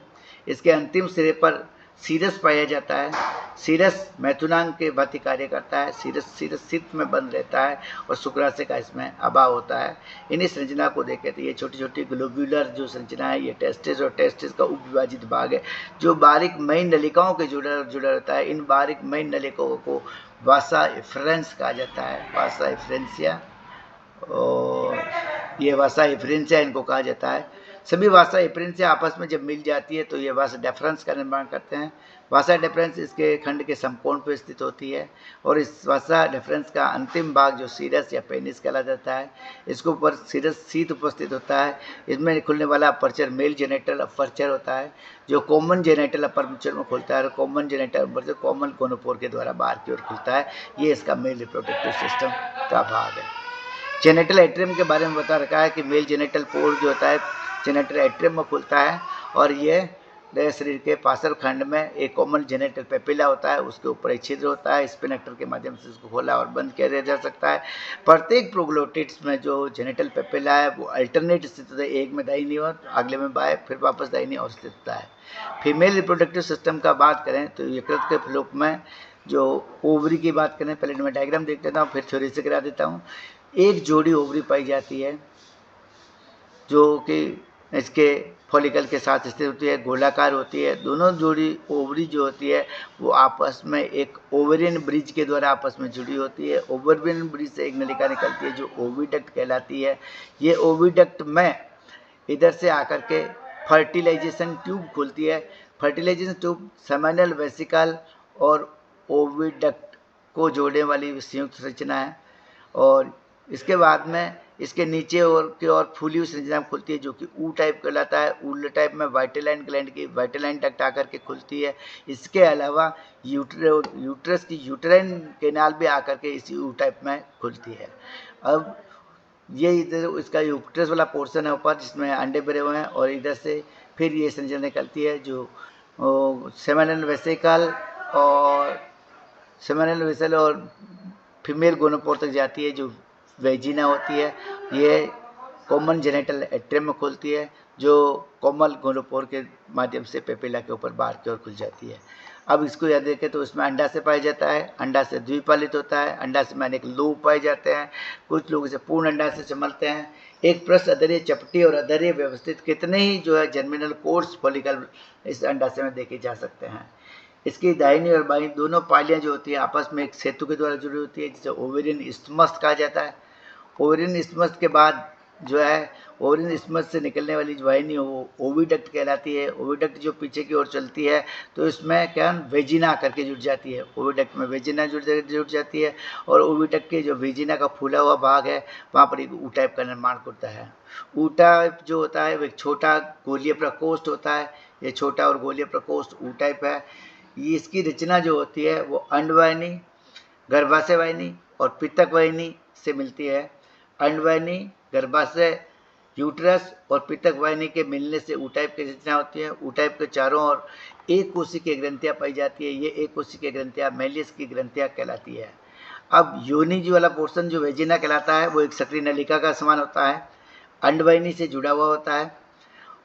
इसके अंतिम सिरे पर सीरस पाया जाता है। सीरस मैथुनांग के भांति कार्य करता है। सीरस सित में बंद रहता है और शुक्राशय का इसमें अभाव होता है। इन्हीं संरचना को देखें तो ये छोटी छोटी ग्लोब्यूलर जो संरचना है ये टेस्टिस और टेस्टिस का उपविभाजित भाग है जो बारीक महीन नलिकाओं के जुड़ा रहता है। इन बारीक महीन नलिकाओं को वासा इफ्रेंस कहा जाता है, वासा इफ्रेंसिया, और ये वासा इफ्रेंसिया इनको कहा जाता है। सभी वासा इफ्रेंसिया आपस में जब मिल जाती है तो ये वासा डेफरेंस का निर्माण करते हैं। वासा डेफरेंस इसके खंड के समकोण पर स्थित होती है और इस वासा डेफरेंस का अंतिम भाग जो सीरस या पेनिस कहला जाता है, इसके ऊपर सीरस सीट उपस्थित होता है। इसमें खुलने वाला अपर्चर मेल जेनेटल अपर्चर होता है जो कॉमन जेनेटल अपर्चर में खुलता है और common genital aperture common gonopore के द्वारा बाहर की ओर खुलता है। ये इसका मेल रिप्रोडक्टिव सिस्टम का भाग है। जेनेटल एट्रियम के बारे में बता रखा है कि मेल जेनेटल पोर जो होता है जेनेटल एट्रियम में खुलता है और ये शरीर के पार्श्व खंड में एक कॉमन जेनेटल पेपिला होता है, उसके ऊपर एक छिद्र होता है, स्पिनेक्टर के माध्यम से उसको खोला और बंद किया जा सकता है। प्रत्येक प्रोग्लोटिड्स में जो जेनेटल पेपिला है वो अल्टरनेट स्थित होता है, एक में दाहिनी ओर, अगले में बाएं, फिर वापस दाहिनी ओर स्थित होता है। फीमेल रिप्रोडक्टिव सिस्टम का बात करें तो यकृत के फ्लूक में जो ओवरी की बात करें, पहले मैं डायग्राम देख देता हूँ फिर थ्योरी से करा देता हूँ। एक जोड़ी ओवरी पाई जाती है जो कि इसके फॉलिकल के साथ स्थित होती है, गोलाकार होती है। दोनों जोड़ी ओवरी जो होती है वो आपस में एक ओवेरियन ब्रिज के द्वारा आपस में जुड़ी होती है। ओवेरियन ब्रिज से एक नलिका निकलती है जो ओविडक्ट कहलाती है। ये ओविडक्ट में इधर से आकर के फर्टिलाइजेशन ट्यूब खुलती है। फर्टिलाइजेशन ट्यूब सेमिनल वेसिकल और ओविडक्ट को जोड़ने वाली संयुक्त रचना है और इसके बाद में इसके नीचे और की ओर फूली हुई संरचना खुलती है जो कि ऊ टाइप कहलाता है। ऊ टाइप में वाइटेलाइन ग्लैंड की वाइटेलाइन डक्ट आकर के खुलती है। इसके अलावा यूट्रस की यूट्राइन कैनाल भी आकर के इसी ऊ टाइप में खुलती है। अब ये इधर इसका यूट्रस वाला पोर्शन है ऊपर जिसमें अंडे भरे हुए हैं और इधर से फिर ये संरचना निकलती है जो सेमिनल वेसिकल और फीमेल गोनोपोर तक जाती है जो वेजिना होती है। ये कॉमन जेनेटल एट्रियम में खुलती है जो कोमल गोनोपोर के माध्यम से पेपिला के ऊपर बाहर की ओर खुल जाती है। अब इसको याद देखें तो इसमें अंडा से पाया जाता है, अंडा से द्विपालित होता है, अंडा से अनेक लोब पाए जाते हैं, कुछ लोग इसे पूर्ण अंडा से संभलते हैं। एक पृष्ठ अधरीय चपटी और अधरीय व्यवस्थित कितने ही जो है जर्मिनल कोर्स फॉलिकल इस अंडाशय में देखे जा सकते हैं। इसकी दाहिनी और बाईं दोनों पालियां जो होती है आपस में एक सेतु के द्वारा जुड़ी होती है जिसे ओवेरियन इस्थमस कहा जाता है। ओवेरियन इस्थमस के बाद जो है ओवेरियन इस्थमस से निकलने वाली जो वाहिनी वो ओविडक्ट कहलाती है। ओविडक्ट जो पीछे की ओर चलती है तो इसमें क्या वेजिना आकर के जुड़ जाती है। ओविडक्ट में वेजिना जुड़ जाती है और ओविडक्ट के जो वेजिना का फूला हुआ भाग है वहाँ पर एक ऊ टाइप का निर्माण होता है। ऊ टाइप जो होता है वो एक छोटा गोलीय प्रकोष्ठ होता है। ये छोटा और गोलीय प्रकोष्ठ ऊ टाइप है। ये इसकी रचना जो होती है वो अंडवाहिनी, गर्भाशय वाहिनी और पितक वाहिनी से मिलती है। अंडवाहिनी, गर्भाशय, यूट्रस और पितक वाहिनी के मिलने से ऊ टाइप की रचना होती है। ऊ टाइप के चारों ओर एक कोशिकीय ग्रंथियां पाई जाती है। ये एक कोशिकीय ग्रंथियां मेलियस की ग्रंथियां कहलाती है। अब योनि जी वाला पोर्शन जो वेजिना कहलाता है वो एक सक्रिय नलिका का समान होता है, अंडवाहिनी से जुड़ा हुआ होता है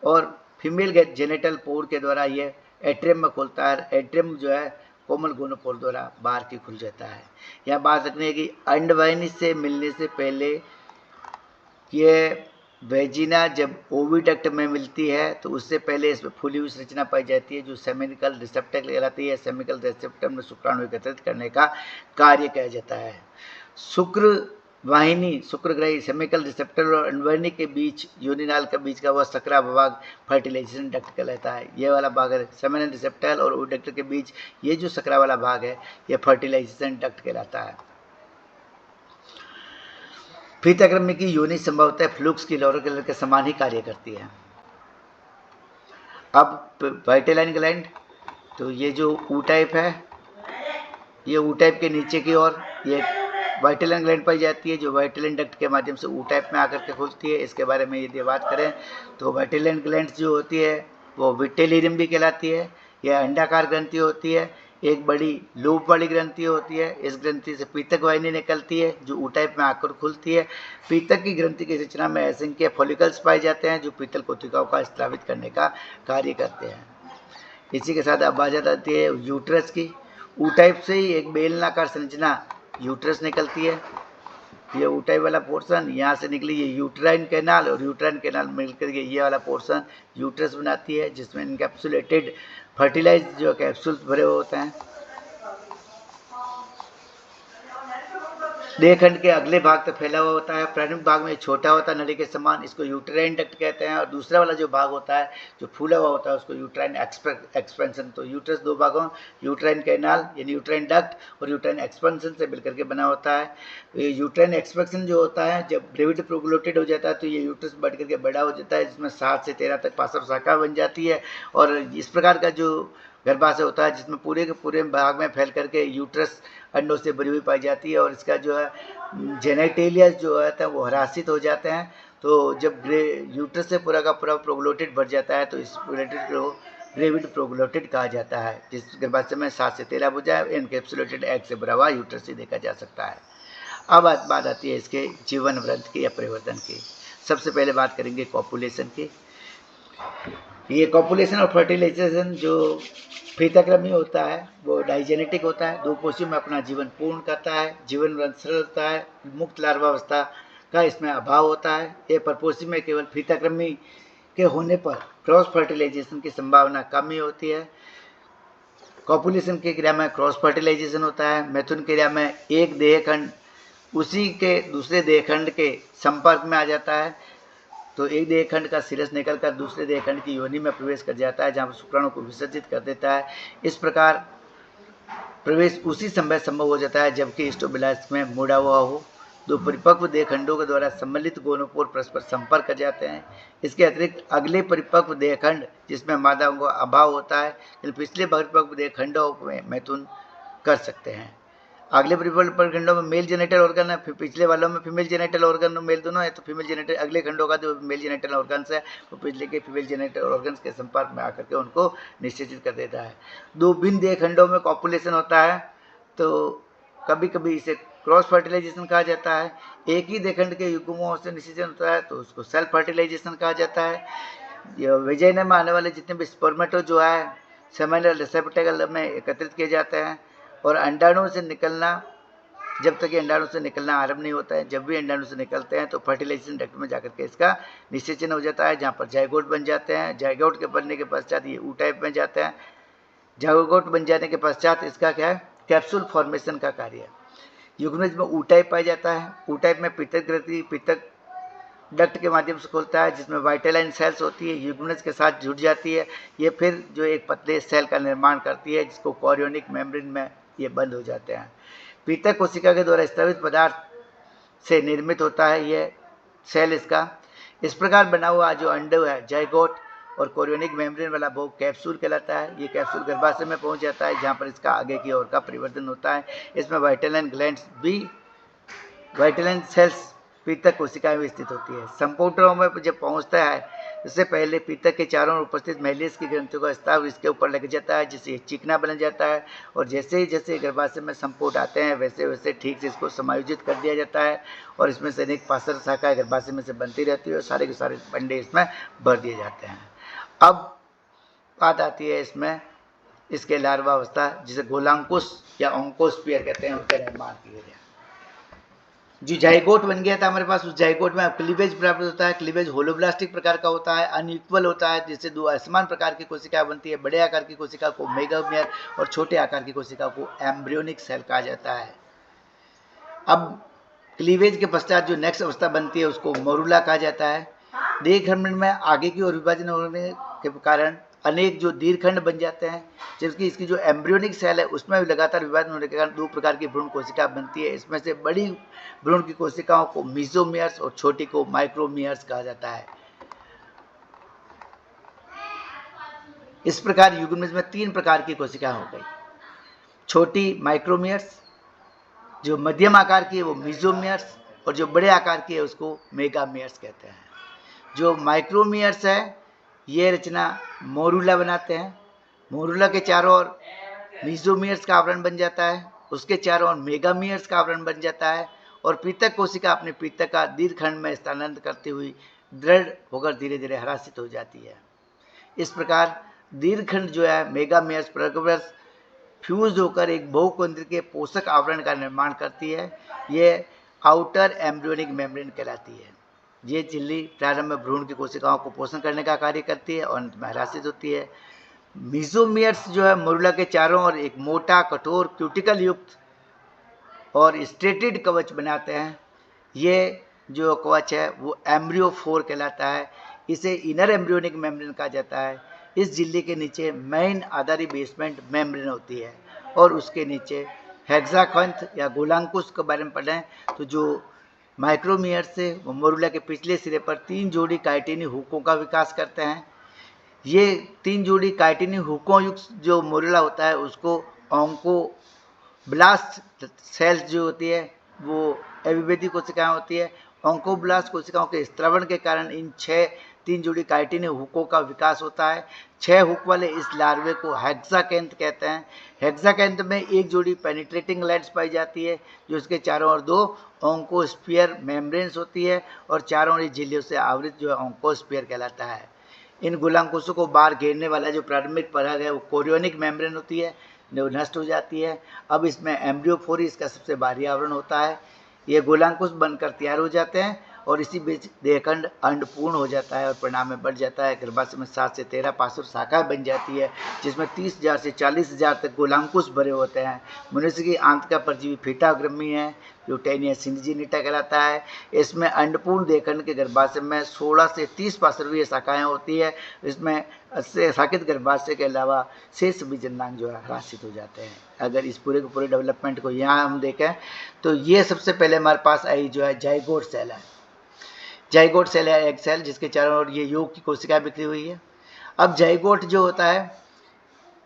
और फीमेल जेनेटल पोर के द्वारा ये एट्रियम में खुलता है। एट्रियम जो है कोमल गोनोपोर द्वारा बाहर की खुल जाता है। यह बात रखने की अंडवाहिनी से मिलने से पहले ये वेजिना जब ओविडक्ट में मिलती है तो उससे पहले इसमें फूली हुई संरचना पाई जाती है जो सेमिकल रिसेप्टर कहलाती है। सेमिकल रिसेप्टर में शुक्राणु एकत्रित करने का कार्य किया जाता है। शुक्र वाहिनी, शुक्रग्रही, सेमिकल रिसेप्टर और अंडवाहिनी के बीच योनिनाल के बीच का वह सकरा भाग फर्टिलाइजेशन डक्ट कहलाता है। ये वाला भाग है सेमिनल रिसेप्टर और ओविडक्ट के बीच ये जो सकरा वाला भाग है ये फर्टिलाइजेशन डक्ट कहलाता है। पीताक्रमी की योनि संभवतः फ्लूक्स की लोअर कलर के समान ही कार्य करती है। अब वाइटेलाइन ग्लैंड, तो ये जो ऊ टाइप है ये ऊ टाइप के नीचे की ओर ये वाइटेलाइन ग्लैंड पाई जाती है जो वाइटेलाइन डक्ट के माध्यम से ऊ टाइप में आकर के खुलती है। इसके बारे में यदि बात करें तो वाइटेलाइन ग्लैंड जो होती है वो विटेलिरियम भी कहलाती है। यह अंडाकार ग्रंथि होती है, एक बड़ी लूप वाली ग्रंथि होती है। इस ग्रंथि से पीतक वाहिनी निकलती है जो ऊ टाइप में आकर खुलती है। पीतक की ग्रंथि की रचना में असंख्य फॉलिकल्स पाए जाते हैं जो पीतल कोशिकाओं का स्रावित करने का कार्य करते हैं। इसी के साथ अब आ जाती है यूट्रस की। ऊ टाइप से ही एक बेलनाकार संरचना यूट्रस निकलती है। ये ऊ टाइप वाला पोर्शन यहाँ से निकली ये यूट्राइन कैनाल और यूट्राइन कैनाल मिलकर के ये वाला पोर्शन यूट्रस बनाती है जिसमें इनकैप्सुलेटेड फर्टिलाइज जो कैप्सूल्स भरे हुए होते हैं। देह खंड के अगले भाग तक फैला हुआ होता है। प्रारंभिक भाग में छोटा होता है नली के समान, इसको यूट्राइन डक्ट कहते हैं। और दूसरा वाला जो भाग होता है जो फूला हुआ होता है उसको यूट्राइन एक्सपेंशन। तो यूट्रस दो भागों यूट्राइन कैनाल यानी यूट्राइन डक्ट और यूट्राइन एक्सपेंशन से मिलकर के बना होता है। यूट्राइन एक्सपेंशन जो होता है जब ग्रेविड प्रोग्लोटेड हो जाता है तो ये यूट्रस बढ़ करके बड़ा हो जाता है जिसमें 7 से 13 तक पार्श्व शाखा बन जाती है। और इस प्रकार का जो गर्भाशय होता है जिसमें पूरे के पूरे भाग में फैल करके यूट्रस अंडों से भरी हुई पाई जाती है और इसका जो है जेनेटेलिया जो है वो हरासित हो जाते हैं। तो जब यूट्रस से पूरा का पूरा प्रोग्लोटेड भर जाता है तो इस प्रोग्लोटेड को ग्रेविड प्रोग्लोटिड कहा जाता है, जिस गर्भाशय में 7 से 13 भुजा एनकैप्सुलेटेड एग से भरा हुआ यूट्रस ही देखा जा सकता है। अब बात आती है इसके जीवन वृद्धि की या परिवर्तन की। सबसे पहले बात करेंगे कॉपुलेशन की। ये कॉपुलेशन और फर्टिलाइजेशन जो फीताक्रमी होता है वो डाइजेनेटिक होता है, 2 कोशियों में अपना जीवन पूर्ण करता है, जीवन वृद्धि सरल होता है, मुक्त लार्वावस्था का इसमें अभाव होता है। ये परपोषी में केवल फीताक्रमी के होने पर क्रॉस फर्टिलाइजेशन की संभावना कम ही होती है। कॉपुलेशन की क्रिया में क्रॉस फर्टिलाइजेशन होता है। मैथुन क्रिया में एक देहखंड उसी के दूसरे देहखंड के संपर्क में आ जाता है, तो एक देहखंड का सिरस निकलकर दूसरे देहखंड की योनि में प्रवेश कर जाता है, जहाँ पर शुक्राणु को विसर्जित कर देता है। इस प्रकार प्रवेश उसी समय संभव हो जाता है जबकि स्टोबिलास्ट में मुड़ा हुआ हो। 2 परिपक्व देहखंडों के द्वारा सम्मिलित गोनोपोर परस्पर संपर्क कर जाते हैं। इसके अतिरिक्त अगले परिपक्व देहखंड जिसमें मादाओं का अभाव होता है, पिछले परिपक्व देहखंडों में मैथुन कर सकते हैं। अगले परिपक्व खंडों में मेल जेनेटल ऑर्गन है, फिर पिछले वालों में फीमेल जेनेटल ऑर्गन, मेल दोनों है, तो फीमेल जेनेटल अगले खंडों का जो मेल जेनेटल ऑर्गन्स है वो पिछले के फीमेल जेनेटल ऑर्गन्स के संपर्क में आकर के उनको निश्चित कर देता है। 2 भिन्न देह खंडों में कॉपुलेशन होता है, तो कभी कभी इसे क्रॉस फर्टिलाइजेशन कहा जाता है। एक ही देहखंड के युग्मों से निषेचन होता है तो उसको सेल्फ फर्टिलाइजेशन कहा जाता है। वेजाइना में आने वाले जितने भी स्पर्मेटो जो है सेमिनल रिसेप्टेकल में एकत्रित किए जाते हैं और अंडाणु से निकलना, जब तक ये अंडाणु से निकलना आरंभ नहीं होता है, जब भी अंडाणु से निकलते हैं तो फर्टिलाइजेशन डक्ट में जाकर के इसका निषेचन हो जाता है, जहाँ पर जाइगोट बन जाते हैं। जाइगोट के बनने के पश्चात ये U टाइप में जाते हैं। जाइगोट बन जाने के पश्चात इसका क्या है, कैप्सूल फॉर्मेशन का कार्य है। युग्मनज में U टाइप पाया जाता है। U टाइप में पितक ग्रंथि पितक डक्ट के माध्यम से खोलता है, जिसमें वाइटेलाइन सेल्स होती है, युग्मनज के साथ जुड़ जाती है। ये फिर जो एक पतले सेल का निर्माण करती है जिसको कोरियोनिक मेम्ब्रेन में ये बंद हो जाते हैं। पितक कोशिका के द्वारा स्रावित पदार्थ से निर्मित होता है ये सेल इसका। इस प्रकार बना हुआ जो अंडो है जाइगोट और कोरियोनिक मेम्ब्रेन वाला वो कैप्सूल कहलाता है। ये कैप्सूल गर्भाशय में पहुंच जाता है, जहाँ पर इसका आगे की ओर का परिवर्तन होता है। इसमें वाइटेलाइन ग्लैंड्स भी, वाइटेलाइन सेल्स पीतक कोशिकाएं भी स्थित होती है। संपोटरों में जब पहुंचता है इससे पहले पीतक के चारों ओर उपस्थित मेलियस की ग्रंथियों का स्ताव इसके ऊपर लग जाता है, जिससे चिकना बन जाता है। और जैसे जैसे गर्भाशय में संपोट आते हैं वैसे वैसे ठीक से इसको समायोजित कर दिया जाता है और इसमें से अनेक पासर शाखाएं गर्भाशय में से बनती रहती है और सारे के सारे अंडे इसमें भर दिए जाते हैं। अब बात आती है इसमें इसके लार्वावस्था, जिसे गोलांकुश या ओंकोस्फीयर कहते हैं, उनका निर्माण किया गया। जो जाइगोट बन गया था हमारे पास, उस जाइगोट में क्लीवेज प्राप्त होता है। क्लीवेज होलोब्लास्टिक प्रकार का होता है, अनइक्वल होता है, जिससे 2 असमान प्रकार की कोशिका बनती है। बड़े आकार की कोशिका को मेगामियर और छोटे आकार की कोशिका को एम्ब्रियोनिक सेल कहा जाता है। अब क्लीवेज के पश्चात जो नेक्स्ट अवस्था बनती है उसको मोरुला कहा जाता है। देहखंड में आगे की ओर विभाजन होने के कारण अनेक जो दीर्घखंड बन जाते हैं, जबकि इसकी जो एम्ब्रियोनिक सेल है उसमें भी लगातार विभाजन होने के कारण 2 प्रकार की भ्रूण कोशिका बनती है। इसमें से बड़ी भ्रूण की कोशिकाओं को मीजोमियर्स और छोटी को माइक्रोमियर्स कहा जाता है। इस प्रकार युग्मनज में 3 प्रकार की कोशिकाएं हो गई। छोटी माइक्रोमियर्स, जो मध्यम आकार की है वो मीजोमियर्स, और जो बड़े आकार की है उसको मेगामियर्स कहते हैं। जो माइक्रोमियर्स है ये रचना मोरुला बनाते हैं। मोरुला के चारों ओर मीजोमियर्स का आवरण बन जाता है, उसके चारों ओर मेगामियर्स का आवरण बन जाता है और पीतक कोशिका अपने पीतक का दीर्घखंड में स्थानांतरित करती हुई दृढ़ होकर धीरे धीरे हरासित हो जाती है। इस प्रकार दीर्घखंड जो है मेगामियर्स परस्पर फ्यूज होकर एक बहुकेंद्रीय पोषक आवरण का निर्माण करती है। ये आउटर एम्ब्रियोनिक मेम्ब्रेन कहलाती है। ये झिल्ली प्रारंभ में भ्रूण की कोशिकाओं को पोषण करने का कार्य करती है और अंत में हरासित होती है। मीजोमियर्स जो है मोरुला के चारों ओर एक मोटा कठोर क्यूटिकल युक्त और स्ट्रेटेड कवच बनाते हैं। ये जो कवच है वो एम्ब्रियोफोर कहलाता है। इसे इनर एम्ब्रियोनिक मेम्ब्रेन कहा जाता है। इस झिल्ली के नीचे मेन आधारी बेसमेंट मेम्ब्रेन होती है और उसके नीचे हेक्साकंथ या गोलांकुश के बारे में पढ़ें तो जो माइक्रोमियर से वो मोरुला के पिछले सिरे पर 3 जोड़ी काइटिनी हुकों का विकास करते हैं। ये 3 जोड़ी काइटिनी हुकों युक्त जो मोरुला होता है उसको ऑन्कोब्लास्ट सेल्स जो होती है वो अभिवेदी कोशिकाएं होती है। ऑन्कोब्लास्ट कोशिकाओं के स्त्रवण के कारण इन 6 3 जोड़ी काइटिन हुकों का विकास होता है। 6 हुक वाले इस लार्वे को हेक्साकेंथ कहते हैं। हेक्साकेंथ में 1 जोड़ी पेनिट्रेटिंग ग्लैंड्स पाई जाती है जो इसके चारों ओर 2 ओंकोस्फीयर मेम्ब्रेन्स होती है और चारों ओर झिल्लियों से आवृत जो है ओंकोस्फीयर कहलाता है। इन गुलांकुशों को बाहर घेरने वाला जो प्रारंभिक परत है वो कोरियोनिक मेम्ब्रेन होती है, जो नष्ट हो जाती है। अब इसमें एम्ब्रियोफोरी इसका सबसे बाहरी आवरण होता है। ये गोलांकुश बनकर तैयार हो जाते हैं और इसी बीच देहखंड अंडपूर्ण हो जाता है और परिणाम में बढ़ जाता है। गर्भाशय में 7 से 13 पार्श्व शाखा बन जाती है जिसमें 30,000 से 40,000 तक गोलांकुश भरे होते हैं। मनुष्य की आंतरिक परजीवी फीटाग्रमी है जो टेनिया सिंजिनिटा कहलाता है। इसमें अंडपूर्ण देहखंड के गर्भाशय में 16 से 30 पार्श्वीय शाखाएं होती है। इसमें शाखित गर्भाशय के अलावा शेष सभी जननांग जो है ह्रासित हो जाते हैं। अगर इस पूरे के पूरे डेवलपमेंट को यहाँ हम देखें तो ये सबसे पहले हमारे पास आई जो है जाइगोट सेल है। जाइगोट सेल है एक सेल जिसके चारों ओर ये योग की कोशिका बिखरी हुई है। अब जाइगोट जो होता है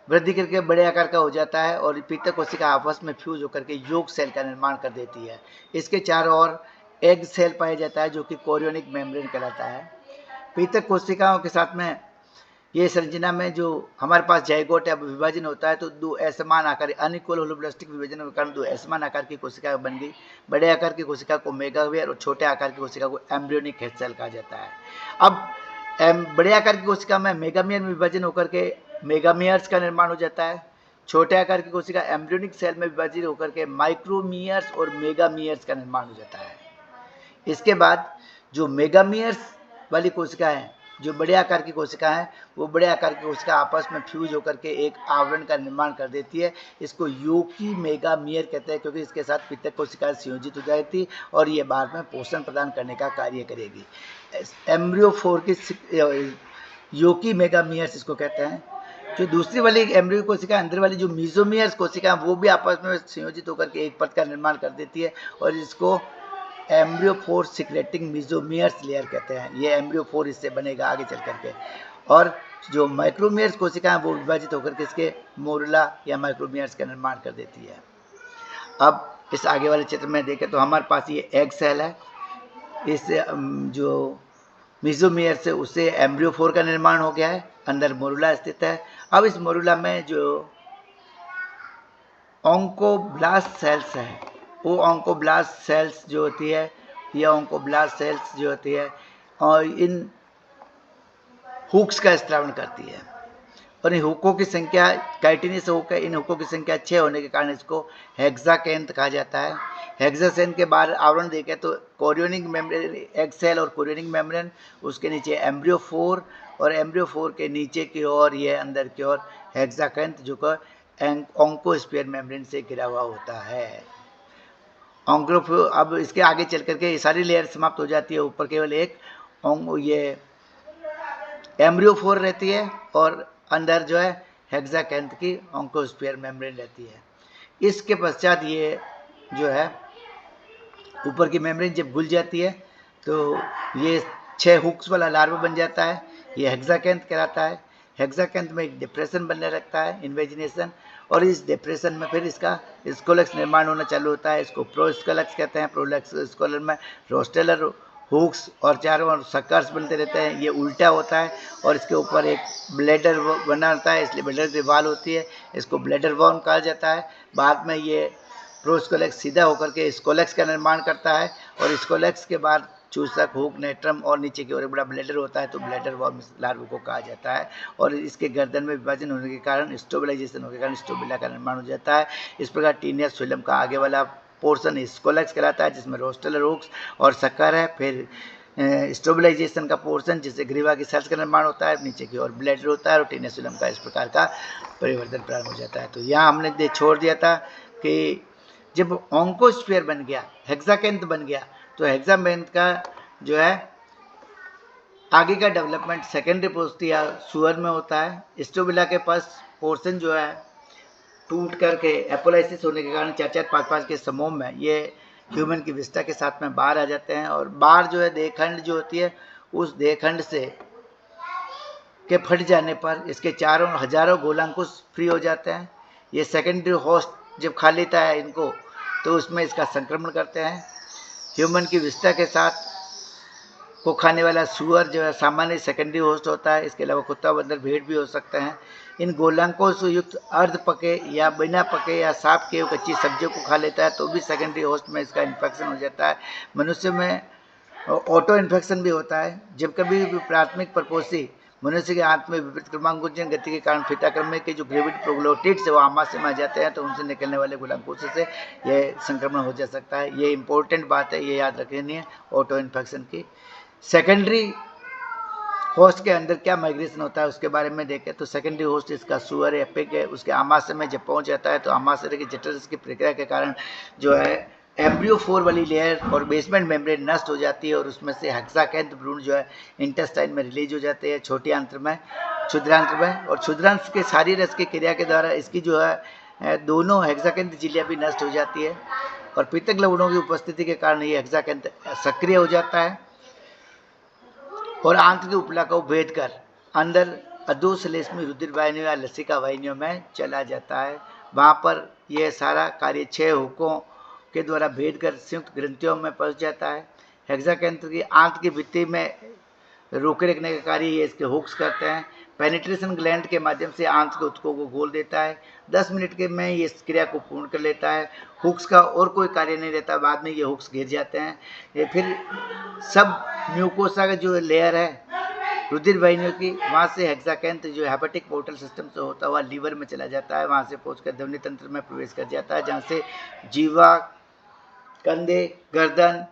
वृद्धि करके बड़े आकार का हो जाता है और पीतक कोशिका आपस में फ्यूज होकर के योग सेल का निर्माण कर देती है। इसके चारों ओर एग सेल पाया जाता है जो कि कोरियोनिक मेम्ब्रेन कहलाता है। पीतक कोशिकाओं के साथ में ये संरचना में जो हमारे पास जाइगोट है विभाजन होता है तो 2 असमान आकार अनइक्वल होलोब्लास्टिक विभाजन के कारण 2 असमान आकार की कोशिका बन गई। बड़े आकार की कोशिका को मेगावियर और छोटे आकार की कोशिका को एम्ब्रियोनिक हेड सेल कहा जाता है। अब बड़े आकार की कोशिका में मेगामियर में विभाजन होकर के मेगामियर्स का निर्माण हो जाता है। छोटे आकार की कोशिका एम्ब्रियोनिक सेल में विभाजित होकर के माइक्रोमियर्स और मेगामियर्स का निर्माण हो जाता है। इसके बाद जो मेगामियर्स वाली कोशिका है, जो बड़े आकार की कोशिका है, वो बड़े आकार की कोशिका आपस में फ्यूज होकर के एक आवरण का निर्माण कर देती है। इसको यूकी मेगामियर कहते हैं क्योंकि इसके साथ पित्तक कोशिका संयोजित हो जाती और ये बाद में पोषण प्रदान करने का कार्य करेगी। एम्ब्रियोफोर की यूकी मेगामियर्स इसको कहते हैं। जो दूसरी वाली एम्ब्रियो कोशिका अंदर वाली जो मीजोमियर्स कोशिका वो भी आपस में संयोजित होकर के एक परत का निर्माण कर देती है और इसको एम्ब्रियोफोर सिक्रेटिंग मीजोमियर्स लेयर कहते हैं। ये एम्ब्रियोफोर इससे बनेगा आगे चल करके। और जो माइक्रोमियर्स कोशिका है वो विभाजित होकर के इसके मोरुला या माइक्रोमियर्स का निर्माण कर देती है। अब इस आगे वाले चित्र में देखें तो हमारे पास ये एग सेल है। इस जो मीजोमियर से उससे एम्ब्रियोफोर का निर्माण हो गया है। अंदर मोरुला स्थित है। अब इस मोरुला में जो ऑन्कोब्लास्ट सेल्स है वो ऑन्कोब्लास्ट सेल्स जो होती है ये ऑन्कोब्लास्ट सेल्स जो होती है और इन हुक्स का स्त्रावण करती है और इन हुकों की संख्या काइटिनस हुक है। इन हुकों की संख्या 6 होने के कारण इसको हेक्साकेंथ कहा जाता है। हेक्साकेंथ के बाहर आवरण देखें तो कोरियोनिक मेम्ब्रेन एग सेल और कोरियोनिक मेम्ब्रेन, उसके नीचे एम्ब्रियोफोर और एम्ब्रियोफोर के नीचे की ओर ये अंदर की ओर हेक्साकेंथ जो कि ओंकोस्फीयर मेम्ब्रेन से घिरा हुआ होता है। अब इसके आगे चल करके ये सारी लेयर समाप्त हो जाती है। ऊपर केवल एक ये एम्ब्रियोफोर रहती है और अंदर जो है हेक्साकेंथ की ओंकोस्फीयर मेम्ब्रेन रहती है। इसके पश्चात ये जो है ऊपर की मेम्ब्रेन जब घुल जाती है तो ये 6 हुक्स वाला लार्वा बन जाता है। ये हेक्साकेंथ कहलाता है। हेक्साकेंथ में एक डिप्रेशन बनने लगता है इन्वेजिनेशन और इस डिप्रेशन में फिर इसका स्कोलेक्स निर्माण होना चालू होता है। इसको प्रोस्कोलेक्स कहते हैं। प्रोस्कोलर में रोस्टेलर हुक्स और चारों ओर सक्कर्स बनते रहते हैं। ये उल्टा होता है और इसके ऊपर एक ब्लैडर बना होता है इसलिए ब्लैडर की वाल होती है। इसको ब्लैडर वॉर्म कहा जाता है। बाद में ये प्रोस्कोलेक्स सीधा होकर के स्कोलेक्स का निर्माण करता है और स्कोलेक्स के बाद चूसक हुक नेट्रम और नीचे की ओर एक बड़ा ब्लैडर होता है तो ब्लैडर वॉर्म लार्वा को कहा जाता है। और इसके गर्दन में विभाजन होने के कारण स्टोबिलाइजेशन होने के कारण स्टोबिला का निर्माण हो जाता है। इस प्रकार टीनिया सोइलम का आगे वाला पोर्शन स्कोलेक्स कहलाता है जिसमें रोस्टेलर हुक्स और सक्कर है। फिर स्टोबिलाइजेशन का पोर्शन जिससे ग्रीवा की सेल्स का निर्माण होता है। नीचे की ओर ब्लैडर होता है और टीनिया सोइलम का इस प्रकार का परिवर्तन प्रारंभ हो जाता है। तो यहाँ हमने छोड़ दिया था कि जब ओंकोस्फीयर बन गया, हेक्साकेंथ बन गया तो हेक्साकेंथ का जो है आगे का डेवलपमेंट सेकेंडरी पोस्टी या सुअर में होता है। स्टोबिला के पास पोर्शन जो है टूट करके एपोलाइसिस होने के कारण 4-4, 5-5 के समूह में ये ह्यूमन की विस्टा के साथ में बाहर आ जाते हैं और बाहर जो है देहखंड जो होती है उस देहखंड से के फट जाने पर इसके चारों हजारों गोलांकुश फ्री हो जाते हैं। ये सेकेंडरी होस्ट जब खा लेता है इनको तो उसमें इसका संक्रमण करते हैं। ह्यूमन की विस्टा के साथ को खाने वाला सुअर जो है सामान्य सेकेंडरी होस्ट होता है। इसके अलावा कुत्ता, बंदर, भेड़ भी हो सकते हैं। इन गोलांकों से युक्त अर्ध पके या बिना पके या साफ किए हुए कच्ची सब्जियों को खा लेता है तो भी सेकेंडरी होस्ट में इसका इन्फेक्शन हो जाता है। मनुष्य में ऑटो इन्फेक्शन भी होता है। जब कभी भी प्राथमिक प्रपोसी मनुष्य के आंत में विपरीत क्रमांकोचन गति के कारण फीताक्रम के जो ग्रेविड प्रोग्लोटिड्स है वो आमाशय में आ जाते हैं तो उनसे निकलने वाले गुलांकों से ये संक्रमण हो जा सकता है। ये इंपॉर्टेंट बात है, ये याद रखनी है ऑटो इन्फेक्शन की। सेकेंडरी होस्ट के अंदर क्या माइग्रेशन होता है उसके बारे में देखें तो सेकेंडरी होस्ट इसका सुअर या पिग है। उसके आमाशय में जब पहुंच जाता है तो आमाशय की जठर की प्रक्रिया के कारण जो है एम्ब्रियोफोर वाली लेयर और बेसमेंट मेम्ब्रेन नष्ट हो जाती है और उसमें से हेक्साकैंथ भ्रूण जो है इंटेस्टाइन में रिलीज हो जाते हैं छोटी आंत्र में, क्षुद्रांत्र में। और क्षुद्रांत्र के सारी रस की क्रिया के द्वारा इसकी जो है दोनों हेक्साकैंथ झिल्लियां भी नष्ट हो जाती है और पित्तक लवणों की उपस्थिति के कारण ये हेक्साकैंथ सक्रिय हो जाता है और आंत्र की उपला को भेद कर अंदर अधोश्लेष्मी रुधिर वाहिनियों या लसिका वाहिनियों में चला जाता है। वहाँ पर यह सारा कार्य 6 हुकों के द्वारा भेद कर संयुक्त ग्रंथियों में पहुँच जाता है। हेक्साकैंथ की आंत की भित्ति में रोके रखने का कार्य ये इसके हुक्स करते हैं। पेनिट्रेशन ग्लैंड के माध्यम से आंत के ऊतकों को खोल देता है। 10 मिनट के में ये इस क्रिया को पूर्ण कर लेता है। हुक्स का और कोई कार्य नहीं रहता, बाद में ये हुक्स गिर जाते हैं। ये फिर सब म्यूकोसा का जो लेयर है रुधिर वाहिनियों की, वहाँ से हेक्साकैंथ जो हेपेटिक पोर्टल सिस्टम से होता हुआ लीवर में चला जाता है। वहाँ से पहुँचकर ध्वनि तंत्र में प्रवेश कर जाता है जहाँ से जीवा, कंधे, गर्दन,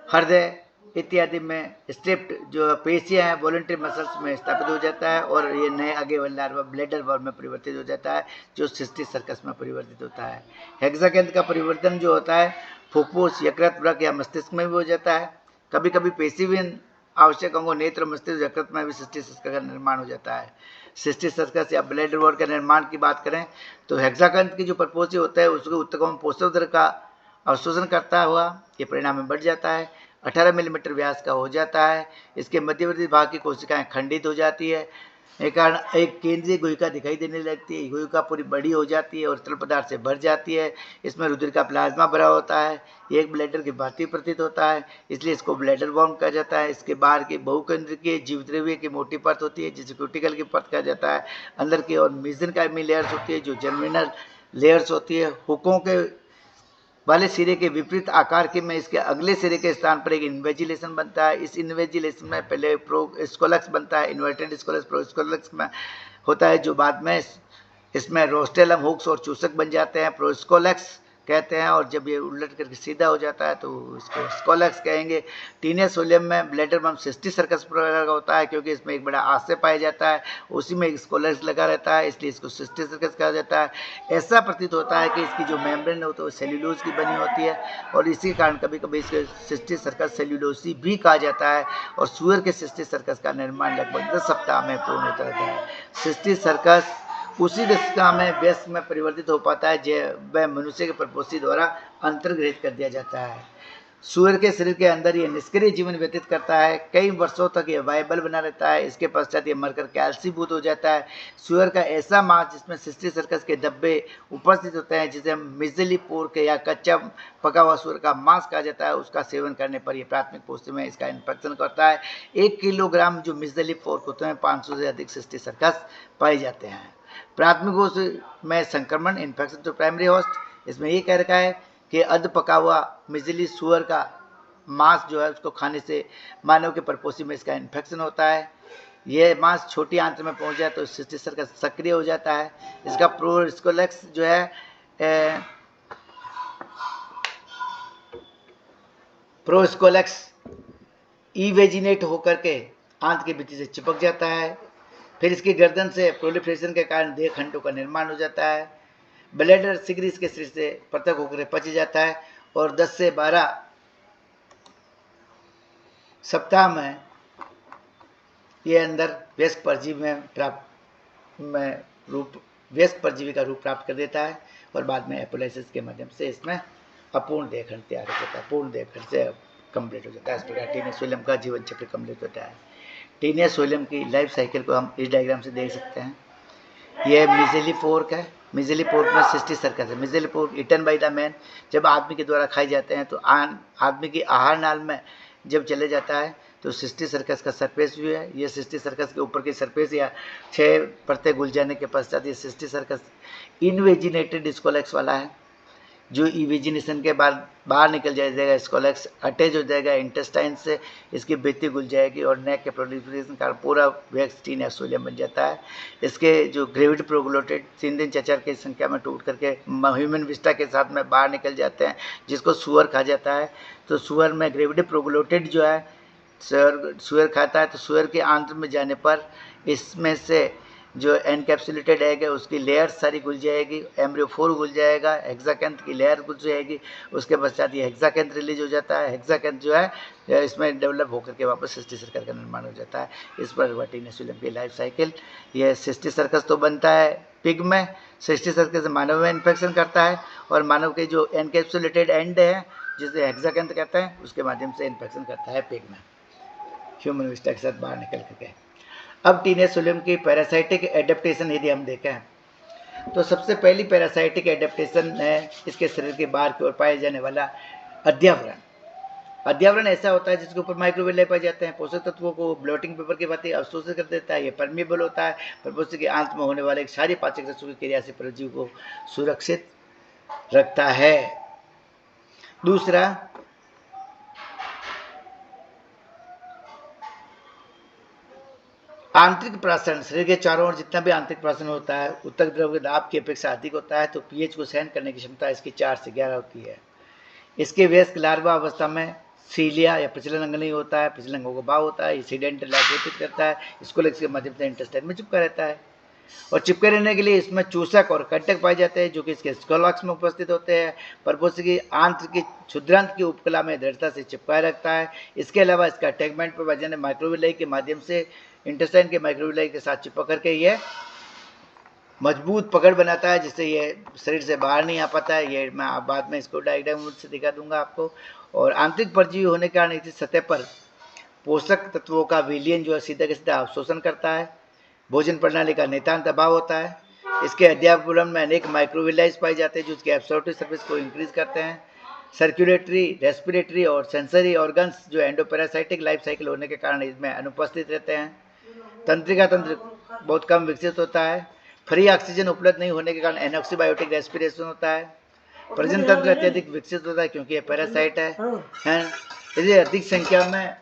हृदय इत्यादि में स्ट्रिप्ड जो पेशियां हैं वॉलंटरी मसल्स में स्थापित हो जाता है और ये नए आगे वाले लार्वा ब्लैडर वॉल में परिवर्तित हो जाता है जो सिस्टिस सर्कस में परिवर्तित होता है। हेक्साकैंथ का परिवर्तन जो होता है फुफ्फुस, यकृत, वृक्क या मस्तिष्क में भी हो जाता है। कभी कभी पेशीविहीन आवश्यक अंगों नेत्र, मस्तिष्क, यकृत में भी सिस्टिस सर्कस का निर्माण हो जाता है। सिस्टिस सर्कस या ब्लैडर वॉल के निर्माण की बात करें तो हेक्साकैंथ की जो प्रपोसी होता है उसके ऊतकों में पोषक द्रव्य का अवशोषण करता हुआ ये परिणाम में बढ़ जाता है। 18 मिलीमीटर व्यास का हो जाता है। इसके मध्यवर्ती भाग की कोशिकाएं खंडित हो जाती है, एक कारण एक केंद्रीय गुहिका दिखाई देने लगती है। गुहिका पूरी बड़ी हो जाती है और तरल पदार्थ से भर जाती है। इसमें रुधिर का प्लाज्मा भरा होता है। ये एक ब्लैडर की भांति प्रतीत होता है, इसलिए इसको ब्लैडर वॉर्म कहा जाता है। इसके बाहर की बहुकेंद्रीय जीवद्रव्य की मोटी परत होती है जिसे क्यूटिकल की परत कहा जाता है। अंदर की ओर मेसेनकाइमी लेयर्स होती है जो जर्मिनल लेयर्स होती है। हुकों के वाले सिरे के विपरीत आकार के में इसके अगले सिरे के स्थान पर एक इन्वेजिलेशन बनता है। इस इन्वेजिलेशन में पहले प्रोस्कोलक्स बनता है, इन्वर्टेड स्कोलक्स प्रोस्कोलक्स में होता है जो बाद में इसमें रोस्टेलम, हुक्स और चूसक बन जाते हैं, प्रोस्कोलक्स कहते हैं। और जब ये उलट करके सीधा हो जाता है तो इसको स्कोलक्स कहेंगे। टीनियस सोलियम में ब्लैडर में सिस्टिस सर्कस प्रकार होता है क्योंकि इसमें एक बड़ा आशय पाया जाता है, उसी में एक स्कोलक्स लगा रहता है, इसलिए इसको सिस्टिस सर्कस कहा जाता है। ऐसा प्रतीत होता है कि इसकी जो मेम्ब्रेन होती है वो सेल्यूलोज की बनी होती है और इसी कारण कभी कभी इसके सिस्टिस सर्कस सेल्यूलोसी भी कहा जाता है। और सुअर के सिस्टिस सर्कस का निर्माण लगभग 10 सप्ताह में पूर्ण होता है। सिस्टिस सर्कस उसी दशा में व्यस्क में परिवर्तित हो पाता है जब वह मनुष्य के प्रपोसी द्वारा अंतर्ग्रहित कर दिया जाता है। सुअर के शरीर के अंदर ये निष्क्रिय जीवन व्यतीत करता है, कई वर्षों तक ये वायबल बना रहता है। इसके पश्चात ये मरकर कैल्सीभूत हो जाता है। सुअर का ऐसा मांस जिसमें सिस्टिस सर्कस के धब्बे उपस्थित होते हैं जिसे मिजली पोर्क या कच्चा पका हुआ सुअर का मांस कहा जाता है, उसका सेवन करने पर यह प्राथमिक पोषण में इसका इन्फेक्शन करता है। 1 किलोग्राम जो मिजली पोर्क होते हैं 500 से अधिक सिस्टिस सर्कस पाए जाते हैं। प्राथमिक होस्ट में संक्रमण इन्फेक्शन तो प्राइमरी होस्ट इसमें ये कह रखा है कि अध पका हुआ मिजली सुअर का मांस जो है उसको खाने से मानव के प्रपोसी में इसका इन्फेक्शन होता है। यह मांस छोटी आंत्र में पहुंच जाए तो सिस्टिस सर्कस सक्रिय हो जाता है। इसका प्रोस्कोलक्स जो है प्रोस्कोलक्स इवेजिनेट होकर के आंत के भित्ति से चिपक जाता है। फिर इसकी गर्दन से प्रोलिफरेशन के कारण देह खंडों का निर्माण हो जाता है। ब्लैडर शीघ्र इसके शरीर से पृथक होकर पच जाता है और 10 से 12 सप्ताह में ये अंदर व्यस्क परजीवी व्यस्क परजीवी का रूप प्राप्त कर देता है और बाद में एपोलाइसिस के माध्यम से इसमें अपूर्ण देहखंड तैयार हो जाता है। पूर्ण देहखंड से कंप्लीट हो जाता है। इस प्रकार टीनियस सोलियम का जीवन चक्र कंप्लीट होता है। टीनियस सोलियम की लाइफ साइकिल को हम इस डायग्राम से देख सकते हैं। यह मिजेली पोर्क है। मिजेली पोर्क में सिस्टिस सर्कस है। Measly pork eaten by the man जब आदमी के द्वारा खाए जाते हैं तो आदमी की आहार नाल में जब चले जाता है तो सिस्टी सर्कस का सरफेस व्यू है। ये सिस्टी सर्कस के ऊपर की सरफेस या 6 परतें घुल जाने के पश्चात ये सिस्टी सर्कस इनवेजिनेटेड स्कोलेक्स वाला है, जो इवेजिनेशन के बाद बाहर निकल जाएगा। स्कोलेक्स अटैच हो जाएगा इंटेस्टाइन से, इसकी भित्ति घुल जाएगी और नेक के प्रोलिफरेशन का पूरा वैक्स टीन एक्सोलियम बन जाता है। इसके जो ग्रेविड प्रोग्लोटेड 3 दिन चचर की संख्या में टूट करके ह्यूमन विस्टा के साथ में बाहर निकल जाते हैं, जिसको सुअर खा जाता है। तो सुअर में ग्रेविड प्रोग्लोटेड जो है सुअर खाता है, तो सुअर के आंत में जाने पर इसमें से जो एनकैप्सुलेटेड एग है उसकी लेयर सारी घुल जाएगी, एम्ब्रियोफोर घुल जाएगा, हेक्साकेंथ की लेयर घुल जाएगी। उसके पश्चात ये हेक्साकेंथ रिलीज हो जाता है। हेक्साकेंथ जो है इसमें डेवलप होकर के वापस सिस्टी सर्कस का निर्माण हो जाता है। इस पर हुआ टीनस फिलम की लाइफ साइकिल। यह सिस्टी सर्कस तो बनता है पिग में, सिस्टी सर्कस से मानव में इन्फेक्शन करता है और मानव के जो एनकैप्सुलेटेड एंड है जिसे हेक्साकेंथ कहते हैं उसके माध्यम से इन्फेक्शन करता है पिग में, ह्यूमन विस्टा के साथ बाहर निकल करके। अब टीनस फिलम की पैरासाइटिक एडेप्टेशन यदि हम देखें तो सबसे पहली पैरासाइटिक एडेप्टेशन है इसके शरीर के बाहर की ओर पाए जाने वाला अध्यावरण। अध्यावरण ऐसा होता है जिसके ऊपर माइक्रोविलाई पाए जाते हैं। पोषक तत्वों को ब्लोटिंग पेपर की भांति अवशोषित कर देता है। ये परमिएबल होता है। परपोषी के आंत में होने वाले सारी पाचक रसों की क्रिया से परजीवी को सुरक्षित रखता है। दूसरा, आंतरिक प्राशन। शरीर के चारों ओर जितना भी आंतरिक प्राशन होता है उत्तक द्रव के दाब की अपेक्षा अधिक होता है, तो पीएच को सहन करने की क्षमता इसकी 4 से 11 होती है। इसके वयस्क लार्वा अवस्था में सीलिया या प्रचलन अंग नहीं होता है, प्रचलन अंगों का भाव होता है। सीडेंट लाइगेटेड करता है, स्कोलेक्स के माध्यम से इंटेस्टाइन में चिपका रहता है और चिपके रहने के लिए इसमें चूसक और कंटक पाए जाते हैं जो कि इसके स्कोलॉक्स में उपस्थित होते हैं। परपोषी की आंत्र की क्षुद्रांत की उपकला में दृढ़ता से चिपकाए रखता है। इसके अलावा इसका अटैचमेंट पर वजन माइक्रोविलाई के माध्यम से इंटेस्टाइन के माइक्रोविलाई के साथ चिपक करके ये मजबूत पकड़ बनाता है, जिससे ये शरीर से बाहर नहीं आ पाता है। ये मैं बाद में इसको डायग्राम से दिखा दूंगा आपको। और आंतरिक परजीवी होने के कारण इसी सतह पर पोषक तत्वों का विलयन जो है सीधे के सीधा अवशोषण करता है। भोजन प्रणाली का नितांत अभाव होता है। इसके अध्यावरण में अनेक माइक्रोविलाइज पाए जाते हैं जो उसके एब्सॉर्प्टिव सर्विस को इंक्रीज करते हैं। सर्कुलेटरी, रेस्पिरेटरी और सेंसरी ऑर्गन्स जो एंडोपैरासाइटिक लाइफ साइकिल होने के कारण इसमें अनुपस्थित रहते हैं। तंत्रिका तंत्र बहुत कम विकसित होता है। फ्री ऑक्सीजन उपलब्ध नहीं होने के कारण एनॉक्सीबायोटिक रेस्पिरेशन होता है। प्रजनन तंत्र अत्यधिक विकसित होता है क्योंकि ये पैरासाइट है। यदि अधिक संख्या में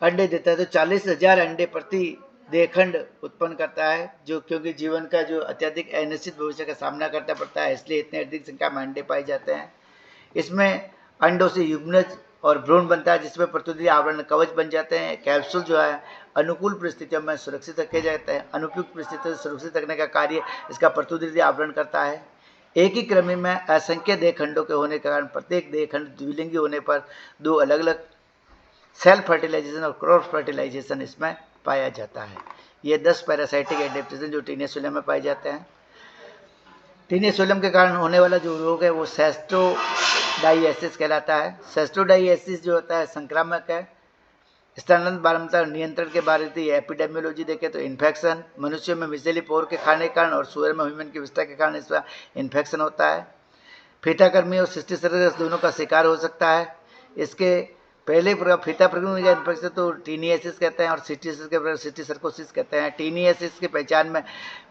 अंडे देता है तो 40,000 अंडे प्रति देहखंड उत्पन्न करता है, जो क्योंकि जीवन का जो अत्यधिक अनिश्चित भविष्य का सामना करना पड़ता है इसलिए इतने अधिक संख्या में अंडे पाए जाते हैं। इसमें अंडों से युग्मनज और भ्रूण बनता है जिसमें प्रतिनिधि आवरण कवच बन जाते हैं। कैप्सूल जो है अनुकूल परिस्थितियों में सुरक्षित रखे जाते हैं। अनुपयुक्त परिस्थितियों से सुरक्षित रखने का कार्य इसका प्रतिनिधि आवरण करता है। एक ही क्रम में असंख्य देहखंडों के होने के कारण प्रत्येक देहखंड द्विलिंगी होने पर 2 अलग अलग सेल्फ फर्टिलाइजेशन और क्रॉस फर्टिलाइजेशन इसमें पाया जाता है। ये 10 पैरासाइटिक एडेप्टेशन जो टीनस फिलम में पाए जाते हैं। टीनस फिलम के कारण होने वाला जो रोग है वो सेस्टोडाइएसिस कहलाता है। सेस्टोडाइएसिस जो होता है संक्रामक है। स्तनन बारंबार नियंत्रण के बारे में एपिडेमियोलॉजी देखें तो इन्फेक्शन, मनुष्यों में मिसेली पोर के खाने के कारण और सुअर में ह्यूमन की विस्ता के कारण इसका इन्फेक्शन होता है। फीताकृमि और सिस्टी सर्कस दोनों का शिकार हो सकता है। इसके पहले फीताकृमि का इन्फेक्शन तो टीनियासिस कहते हैं और सिस्टी सर्कोसिस कहते हैं। टीनियासिस की पहचान में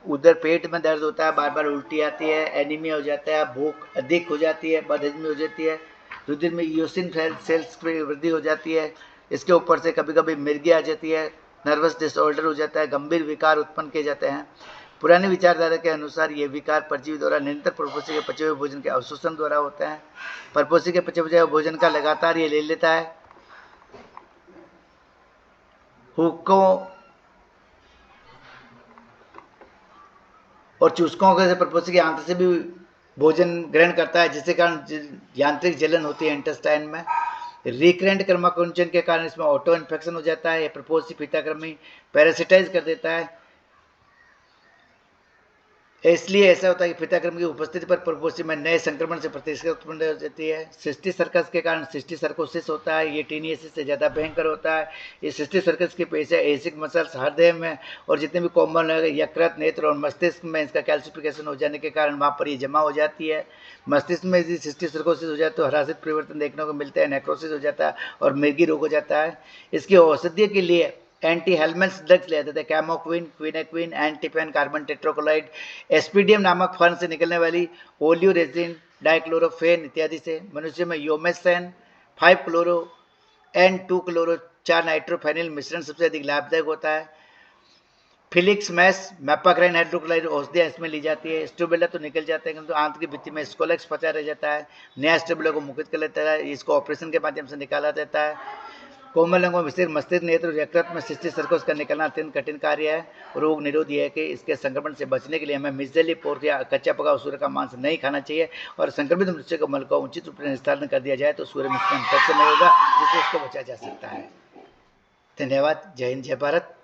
उधर पेट में दर्द होता है, बार बार उल्टी आती है, एनीमिया हो जाता है, भूख अधिक हो जाती है, बदहजमी हो जाती है, रुधिर में ईओसिन सेल्स की वृद्धि हो जाती है। इसके ऊपर से कभी कभी मिर्गी आ जाती है, नर्वस डिसऑर्डर हो जाता है, गंभीर विकार उत्पन्न किए जाते हैं। पुरानी विचारधारा के अनुसार ये विकार परजीवी द्वारा निरंतर परपोषी के पचे हुए भोजन के अवशोषण द्वारा होते हैं। परपोषी के पचे हुए भोजन का लगातार ये ले लेता है। हुक्कों और चूसकों के परपोषी के आंत से भी भोजन ग्रहण करता है, जिसके कारण यांत्रिक जलन होती है इंटेस्टाइन में। रिकरेंट क्रमाकुंचन के कारण इसमें ऑटो इन्फेक्शन हो जाता है। प्रपोषी फीताकृमि पैरासिटाइज कर देता है। इसलिए ऐसा होता है कि पिताक्रम की उपस्थिति पर प्रपोसी में नए संक्रमण से प्रतिष्ठा उत्पन्न हो जाती है। सिस्टिक सर्कस के कारण सिस्टिक सर्कोसिस होता है, ये टीनियसिस से ज़्यादा भयंकर होता है। ये सिस्टिक सर्कस के पेश है एसिक मसल्स हृदय में और जितने भी कोमल यकृत नेत्र और मस्तिष्क में इसका कैल्सिफिकेशन हो जाने के कारण वहाँ पर ये जमा हो जाती है। मस्तिष्क में यदि सिस्टिक सर्कोसिस हो जाए तो हरासित परिवर्तन देखने को मिलता है, नेक्रोसिस हो जाता है और मिर्गी रोग हो जाता है। इसकी औषधि के लिए एंटी हेलमेंट्स ड्रग्स लेते थे, कैमोक्विन, क्विनेक्विन, एंटीपेन, कार्बन टेट्रोक्लोराइड, एस्पीडियम नामक फर्न से निकलने वाली ओलियोरेजिन, डाइक्लोरोफेन इत्यादि से। मनुष्य में योमेसेन 5 क्लोरो N2 क्लोरो 4 नाइट्रोफेनिल मिश्रण सबसे अधिक लाभदायक होता है। फिलिक्स मैस मैपाक्राइन हाइड्रोक्लोराइड औषधियाँ इसमें ली जाती है। स्टोबेला तो निकल जाते हैं किंतु आंतरिक भित्ति में स्कोलेक्स फंसा रह जाता है। नया स्टोबेला को मुक्त कर लेता है, इसको ऑपरेशन के माध्यम से निकाला जाता है। कोमल अंगों में मस्तिष्क नेत्र और यकृत में सिस्टिक सर्कोस का निकलना अत्यंत कठिन कार्य है। रोग निरोधी है कि इसके संक्रमण से बचने के लिए हमें मिजली पोर्क या कच्चा पका सूर्य का मांस नहीं खाना चाहिए और संक्रमित मनुष्य को मल का उचित रूप से निस्तारण कर दिया जाए तो सूर्य में संपर्क नहीं होगा, जिससे इसको बचा जा सकता है। धन्यवाद। जय हिंद, जय भारत।